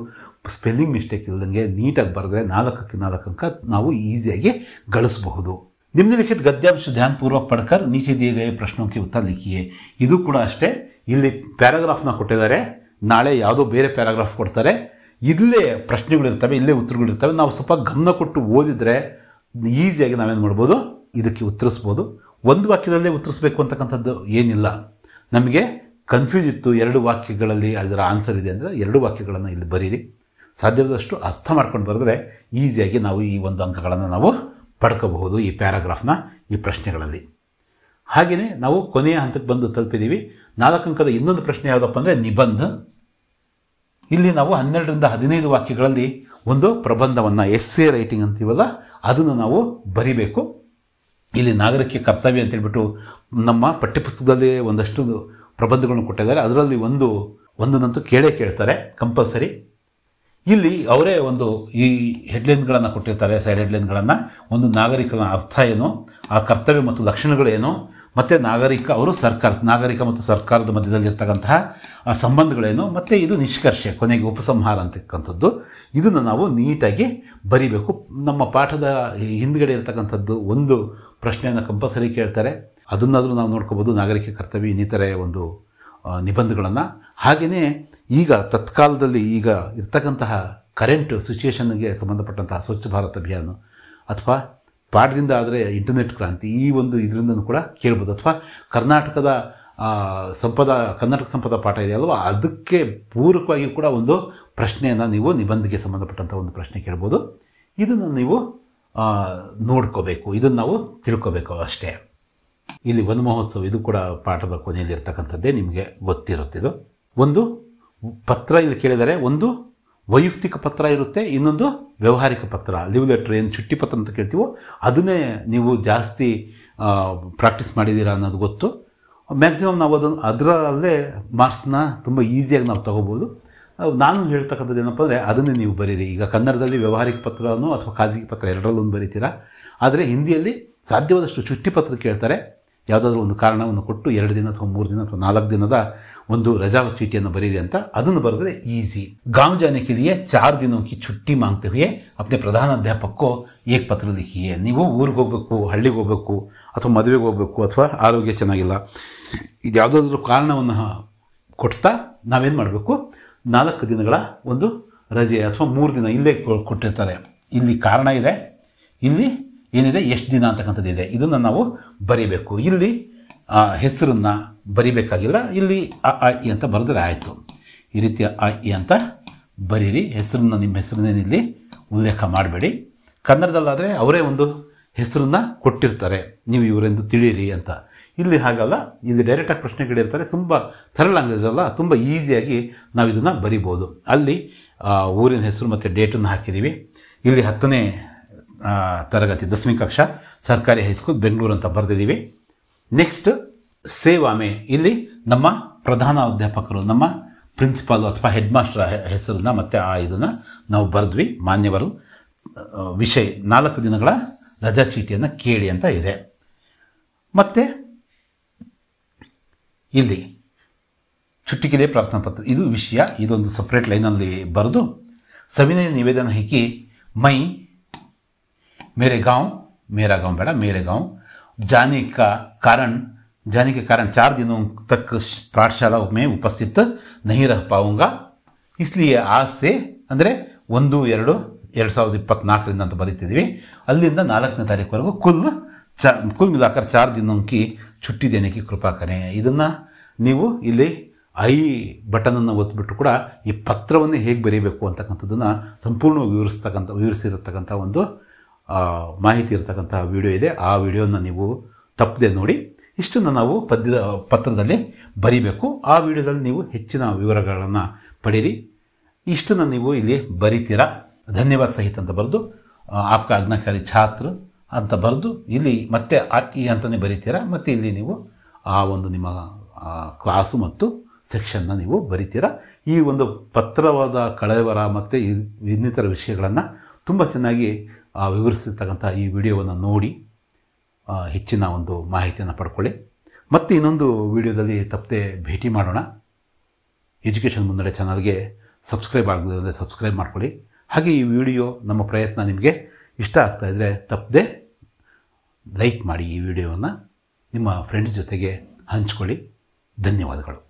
ಸ್ಪೆಲ್ಲಿಂಗ್ ಮಿಸ್ಟೇಕ್ ಇಲ್ಲದಂಗೆ ನೀಟಾಗಿ ಬರೆದ್ರೆ 4ಕ್ಕೆ 4 ಅಂಕ ನಾವು ಈಸಿಯಾಗಿ ಗಳಿಸಬಹುದು. ನಿಮ್ನಲಿಖಿತ ಗದ್ಯಾಂಶ ಧ್ಯಾನಪೂರ್ವಕ ಪಡ್ಕರ್ ನೀಚೆ ದಿए गए ಪ್ರಶ್ನೋं के उत्तर लिखिए. ಇದು ಕೂಡ ಅಷ್ಟೇ, ಇಲ್ಲಿ ಪ್ಯಾರಾಗ್ರಾಫ್ನ ಕೊಟ್ಟಿದ್ದಾರೆ, ನಾಳೆ ಯಾವುದೋ ಬೇರೆ ಪ್ಯಾರಾಗ್ರಾಫ್ ಕೊಡ್ತಾರೆ. ಇಲ್ಲೇ ಪ್ರಶ್ನೆಗಳಿರ್ತವೆ, ಇಲ್ಲೇ ಉತ್ತರಗಳಿರ್ತವೆ. ನಾವು ಸ್ವಲ್ಪ ಗಮನ ಕೊಟ್ಟು ಓದಿದರೆ ಈಸಿಯಾಗಿ ನಾವೇನು ಮಾಡ್ಬೋದು, ಇದಕ್ಕೆ ಉತ್ತರಿಸ್ಬೋದು. ಒಂದು ವಾಕ್ಯದಲ್ಲೇ ಉತ್ತರಿಸ್ಬೇಕು ಅಂತಕ್ಕಂಥದ್ದು ಏನಿಲ್ಲ. ನಮಗೆ ಕನ್ಫ್ಯೂಸ್ ಇತ್ತು 2 ವಾಕ್ಯಗಳಲ್ಲಿ ಅದರ ಆನ್ಸರ್ ಇದೆ ಅಂದರೆ 2 ವಾಕ್ಯಗಳನ್ನು ಇಲ್ಲಿ ಬರೀರಿ. ಸಾಧ್ಯವಾದಷ್ಟು ಅರ್ಥ ಮಾಡ್ಕೊಂಡು ಬರೆದ್ರೆ ಈಸಿಯಾಗಿ ನಾವು ಈ ಒಂದು ಅಂಕಗಳನ್ನು ನಾವು ಪಡ್ಕೋಬಹುದು ಈ ಪ್ಯಾರಾಗ್ರಾಫ್ನ ಈ ಪ್ರಶ್ನೆಗಳಲ್ಲಿ. ಹಾಗೆಯೇ ನಾವು ಕೊನೆಯ ಹಂತಕ್ಕೆ ಬಂದು ತಲುಪಿದ್ದೀವಿ. 4 ಅಂಕದ ಇನ್ನೊಂದು ಪ್ರಶ್ನೆ ಯಾವುದಪ್ಪ ಅಂದರೆ ನಿಬಂಧ. ಇಲ್ಲಿ ನಾವು 12ರಿಂದ 15 ವಾಕ್ಯಗಳಲ್ಲಿ ಒಂದು ಪ್ರಬಂಧವನ್ನು, ಎಸ್ಸೆ ರೈಟಿಂಗ್ ಅಂತೀವಲ್ಲ, ಅದನ್ನು ನಾವು ಬರಿಬೇಕು. ಇಲ್ಲಿ ನಾಗರಿಕ ಕರ್ತವ್ಯ ಅಂತೇಳ್ಬಿಟ್ಟು ನಮ್ಮ ಪಠ್ಯಪುಸ್ತಕದಲ್ಲಿ ಒಂದಷ್ಟು ಪ್ರಬಂಧಗಳನ್ನು ಕೊಟ್ಟಿದ್ದಾರೆ. ಅದರಲ್ಲಿ ಒಂದನ್ನಂತೂ ಕೇಳ್ತಾರೆ ಕಂಪಲ್ಸರಿ. ಇಲ್ಲಿ ಅವರೇ ಒಂದು ಈ ಹೆಡ್ಲೈನ್ಗಳನ್ನು ಕೊಟ್ಟಿರ್ತಾರೆ, ಸೈಡ್ ಹೆಡ್ಲೈನ್ಗಳನ್ನು. ಒಂದು ನಾಗರಿಕನ ಅರ್ಥ ಏನು, ಆ ಕರ್ತವ್ಯ ಮತ್ತು ಲಕ್ಷಣಗಳೇನು, ಮತ್ತು ನಾಗರಿಕ ಮತ್ತು ಸರ್ಕಾರದ ಮಧ್ಯದಲ್ಲಿರ್ತಕ್ಕಂತಹ ಆ ಸಂಬಂಧಗಳೇನು, ಮತ್ತು ಇದು ನಿಷ್ಕರ್ಷೆ, ಕೊನೆಗೆ ಉಪಸಂಹಾರ ಅಂತಕ್ಕಂಥದ್ದು. ಇದನ್ನು ನಾವು ನೀಟಾಗಿ ಬರಿಬೇಕು. ನಮ್ಮ ಪಾಠದ ಹಿಂದ್ಗಡೆ ಇರತಕ್ಕಂಥದ್ದು ಒಂದು ಪ್ರಶ್ನೆಯನ್ನು ಕಂಪಲ್ಸರಿ ಕೇಳ್ತಾರೆ. ಅದನ್ನಾದರೂ ನಾವು ನೋಡ್ಕೋಬೋದು, ನಾಗರಿಕ ಕರ್ತವ್ಯ ಇನ್ನಿತರೆ ಒಂದು ನಿಬಂಧಗಳನ್ನು. ಹಾಗೆಯೇ ಈಗ ತತ್ಕಾಲದಲ್ಲಿ ಈಗ ಇರ್ತಕ್ಕಂತಹ ಕರೆಂಟ್ ಸಿಚುಯೇಷನ್ಗೆ ಸಂಬಂಧಪಟ್ಟಂತಹ ಸ್ವಚ್ಛ ಭಾರತ್ ಅಭಿಯಾನ, ಅಥವಾ ಪಾಠದಿಂದ ಆದರೆ ಇಂಟರ್ನೆಟ್ ಕ್ರಾಂತಿ, ಈ ಒಂದು ಇದರಿಂದನೂ ಕೂಡ ಕೇಳ್ಬೋದು. ಅಥವಾ ಕರ್ನಾಟಕದ ಕರ್ನಾಟಕ ಸಂಪದ ಪಾಠ ಇದೆಯಲ್ವ, ಅದಕ್ಕೆ ಪೂರಕವಾಗಿ ಕೂಡ ಒಂದು ಪ್ರಶ್ನೆಯನ್ನು ನೀವು ನಿಬಂಧಕ್ಕೆ ಸಂಬಂಧಪಟ್ಟಂಥ ಒಂದು ಪ್ರಶ್ನೆ ಕೇಳ್ಬೋದು. ಇದನ್ನು ನೀವು ನೋಡ್ಕೋಬೇಕು, ಇದನ್ನು ನಾವು ತಿಳ್ಕೋಬೇಕು ಅಷ್ಟೇ. ಇಲ್ಲಿ ವನ ಮಹೋತ್ಸವ ಇದು ಕೂಡ ಪಾಠದ ಕೊನೆಯಲ್ಲಿ ಇರ್ತಕ್ಕಂಥದ್ದೇ, ನಿಮಗೆ ಗೊತ್ತಿರುತ್ತಿದ್ದು. ಒಂದು ಪತ್ರ ಇಲ್ಲಿ ಕೇಳಿದರೆ, ಒಂದು ವೈಯಕ್ತಿಕ ಪತ್ರ ಇರುತ್ತೆ, ಇನ್ನೊಂದು ವ್ಯಾವಹಾರಿಕ ಪತ್ರ, ಲೀವ್ ಲೆಟ್ರ್, ಏನು ಚುಟ್ಟಿ ಪತ್ರ ಅಂತ ಕೇಳ್ತೀವೋ ಅದನ್ನೇ ನೀವು ಜಾಸ್ತಿ ಪ್ರಾಕ್ಟೀಸ್ ಮಾಡಿದ್ದೀರಾ ಅನ್ನೋದು ಗೊತ್ತು. ಮ್ಯಾಕ್ಸಿಮಮ್ ನಾವು ಅದರಲ್ಲೇ ಮಾರ್ಕ್ಸ್ನ ತುಂಬ ಈಸಿಯಾಗಿ ನಾವು ತೊಗೋಬೋದು. ನಾನು ಹೇಳ್ತಕ್ಕಂಥದ್ದು ಏನಪ್ಪ ಅಂದರೆ, ಅದನ್ನೇ ನೀವು ಬರೀರಿ. ಈಗ ಕನ್ನಡದಲ್ಲಿ ವ್ಯಾವಹಾರಿಕ ಪತ್ರನೋ ಅಥವಾ ಖಾಸಗಿ ಪತ್ರ ಎರಡರಲ್ಲೊಂದು ಬರೀತೀರಾ, ಆದರೆ ಹಿಂದಿಯಲ್ಲಿ ಸಾಧ್ಯವಾದಷ್ಟು ಚುಟ್ಟಿ ಪತ್ರ ಕೇಳ್ತಾರೆ. ಯಾವುದಾದ್ರೂ ಒಂದು ಕಾರಣವನ್ನು ಕೊಟ್ಟು 2 ದಿನ ಅಥವಾ 3 ದಿನ ಅಥವಾ 4 ದಿನದ ಒಂದು ರಜಾ ಚೀಟಿಯನ್ನು ಬರೀರಿ ಅಂತ, ಅದನ್ನು ಬರೆದ್ರೆ ಈಸಿ. गांव जाने के लिए 4 दिनों की छुट्टी मांगते हुए अपने प्रधान अध्यापक को एक पत्र लिखिए. ನೀವು ಊರಿಗೆ ಹೋಗಬೇಕು, ಹಳ್ಳಿಗೆ ಹೋಗಬೇಕು, ಅಥವಾ ಮದುವೆಗೆ ಹೋಗಬೇಕು, ಅಥವಾ ಆರೋಗ್ಯ ಚೆನ್ನಾಗಿಲ್ಲ, ಇದು ಯಾವುದಾದ್ರೂ ಕಾರಣವನ್ನು ಕೊಡ್ತಾ ನಾವೇನು ಮಾಡಬೇಕು, 4 ದಿನಗಳ ಒಂದು ರಜೆ ಅಥವಾ 3 ದಿನ ಇಲ್ಲೇ ಕೊಟ್ಟಿರ್ತಾರೆ. ಇಲ್ಲಿ ಕಾರಣ ಇದೆ, ಇಲ್ಲಿ ಏನಿದೆ, ಎಷ್ಟು ದಿನ ಅಂತಕ್ಕಂಥದ್ದು ಇದೆ, ಇದನ್ನು ನಾವು ಬರೀಬೇಕು. ಇಲ್ಲಿ ಹೆಸರನ್ನು ಬರಿಬೇಕಾಗಿಲ್ಲ, ಇಲ್ಲಿ ಅ ಇ ಅಂತ ಬರೆದ್ರೆ ಆಯಿತು. ಈ ರೀತಿ ಅ ಇ ಅಂತ ಬರೀರಿ. ಹೆಸರನ್ನು, ನಿಮ್ಮ ಹೆಸರನ್ನೇನು ಇಲ್ಲಿ ಉಲ್ಲೇಖ ಮಾಡಬೇಡಿ. ಕನ್ನಡದಲ್ಲಾದರೆ ಅವರೇ ಒಂದು ಹೆಸರನ್ನು ಕೊಟ್ಟಿರ್ತಾರೆ, ನೀವು ಇವರೆಂದು ತಿಳಿಯಿರಿ ಅಂತ. ಇಲ್ಲಿ ಹಾಗಲ್ಲ, ಇಲ್ಲಿ ಡೈರೆಕ್ಟಾಗಿ ಪ್ರಶ್ನೆ ಕೇಳಿರ್ತಾರೆ. ತುಂಬ ಸರಳ ಲ್ಯಾಂಗ್ವೇಜ್ ಅಲ್ಲ, ತುಂಬ ಈಸಿಯಾಗಿ ನಾವು ಇದನ್ನು ಬರಿಬೋದು. ಅಲ್ಲಿ ಊರಿನ ಹೆಸರು ಮತ್ತು ಡೇಟನ್ನು ಹಾಕಿದ್ದೀವಿ. ಇಲ್ಲಿ 10ನೇ ತರಗತಿ 10ನೇ ಕಕ್ಷಾ ಸರ್ಕಾರಿ ಹೈಸ್ಕೂಲ್ ಬೆಂಗಳೂರು ಅಂತ ಬರೆದಿದ್ದೀವಿ. ನೆಕ್ಸ್ಟ್ ಸೇವಾಮೆ, ಇಲ್ಲಿ ನಮ್ಮ ಪ್ರಧಾನ ಅಧ್ಯಾಪಕರು, ನಮ್ಮ ಪ್ರಿನ್ಸಿಪಾಲು ಅಥವಾ ಹೆಡ್ ಮಾಸ್ಟರ್ ಹೆಸರನ್ನ ಮತ್ತು ಇದನ್ನು ನಾವು ಬರೆದ್ವಿ. ಮಾನ್ಯವರು ವಿಷಯ 4 ದಿನಗಳ ರಜಾ ಚೀಟಿಯನ್ನು ಕೇಳಿ ಅಂತ ಇದೆ. ಮತ್ತು ಇಲ್ಲಿ ಚುಟ್ಟಿಕಿದೆ ಪ್ರಾರ್ಥನಾ ಪತ್ರ, ಇದು ವಿಷಯ, ಇದೊಂದು ಸಪ್ರೇಟ್ ಲೈನಲ್ಲಿ ಬರೆದು ಸವಿನಯ ನಿವೇದನ ಹಾಕಿ, ಮೈ मेरे गांव, मेरा गांव बेटा, मेरे गांव जाने के कारण 4 दिनों तक पाठशाला में उपस्थित नहीं रह पाऊंगा, इसलिए आज से ಅಂದರೆ 1-2-2024 ಅಂತ ಬರೀತಿದ್ದೀವಿ. ಅಲ್ಲಿಂದ 4ನೇ ತಾರೀಕುವರೆಗೂ ಕುಲ್ ಮಿಲಾಕರ್ 4 ದಿನೋं की छुट्टी देने की कृपा करें. ಇದನ್ನು ನೀವು ಇಲ್ಲಿ ಐ ಬಟನನ್ನು ಒತ್ತಿಬಿಟ್ಟು ಕೂಡ ಈ ಪತ್ರವನ್ನು ಹೇಗೆ ಬರೀಬೇಕು ಅಂತಕ್ಕಂಥದ್ದನ್ನು ಸಂಪೂರ್ಣವಾಗಿ ವಿವರಿಸಿರತಕ್ಕಂಥ ಒಂದು ಮಾಹಿತಿ ಇರತಕ್ಕಂಥ ವಿಡಿಯೋ ಇದೆ. ಆ ವಿಡಿಯೋನ ನೀವು ತಪ್ಪದೆ ನೋಡಿ. ಇಷ್ಟನ್ನು ನಾವು ಪತ್ರದಲ್ಲಿ ಬರಿಬೇಕು. ಆ ವಿಡಿಯೋದಲ್ಲಿ ನೀವು ಹೆಚ್ಚಿನ ವಿವರಗಳನ್ನು ಪಡೀರಿ. ಇಷ್ಟನ್ನು ನೀವು ಇಲ್ಲಿ ಬರಿತೀರಾ. ಧನ್ಯವಾದ ಸಹಿತ ಅಂತ ಬರೆದು ಆಪ್ಕ ಆಜ್ಞಾಕಾರಿ ಛಾತ್ರ ಅಂತ ಬರೆದು ಇಲ್ಲಿ ಮತ್ತೆ ಈ ಅಂತಲೇ ಬರಿತೀರಾ. ಮತ್ತು ಇಲ್ಲಿ ನೀವು ಆ ಒಂದು ನಿಮ್ಮ ಕ್ಲಾಸು ಮತ್ತು ಸೆಕ್ಷನ್ನ ನೀವು ಬರಿತೀರಾ. ಈ ಒಂದು ಪತ್ರವಾದ ಕಳವರ ಮತ್ತು ಇನ್ನಿತರ ವಿಷಯಗಳನ್ನು ತುಂಬ ಚೆನ್ನಾಗಿ ವಿವರಿಸಿರ್ತಕ್ಕಂಥ ಈ ವಿಡಿಯೋವನ್ನು ನೋಡಿ ಹೆಚ್ಚಿನ ಒಂದು ಮಾಹಿತಿಯನ್ನು ಪಡ್ಕೊಳ್ಳಿ. ಮತ್ತು ಇನ್ನೊಂದು ವಿಡಿಯೋದಲ್ಲಿ ತಪ್ಪದೆ ಭೇಟಿ ಮಾಡೋಣ. ಎಜುಕೇಷನ್ ಮುನ್ನಡೆ ಚಾನಲ್ಗೆ ಸಬ್ಸ್ಕ್ರೈಬ್ ಆಗಲಿಲ್ಲ ಸಬ್ಸ್ಕ್ರೈಬ್ ಮಾಡ್ಕೊಳ್ಳಿ. ಹಾಗೆ ಈ ವಿಡಿಯೋ, ನಮ್ಮ ಪ್ರಯತ್ನ ನಿಮಗೆ ಇಷ್ಟ ಆಗ್ತಾಯಿದ್ರೆ ತಪ್ಪದೆ ಲೈಕ್ ಮಾಡಿ. ಈ ವಿಡಿಯೋವನ್ನು ನಿಮ್ಮ ಫ್ರೆಂಡ್ಸ್ ಜೊತೆಗೆ ಹಂಚ್ಕೊಳ್ಳಿ. ಧನ್ಯವಾದಗಳು.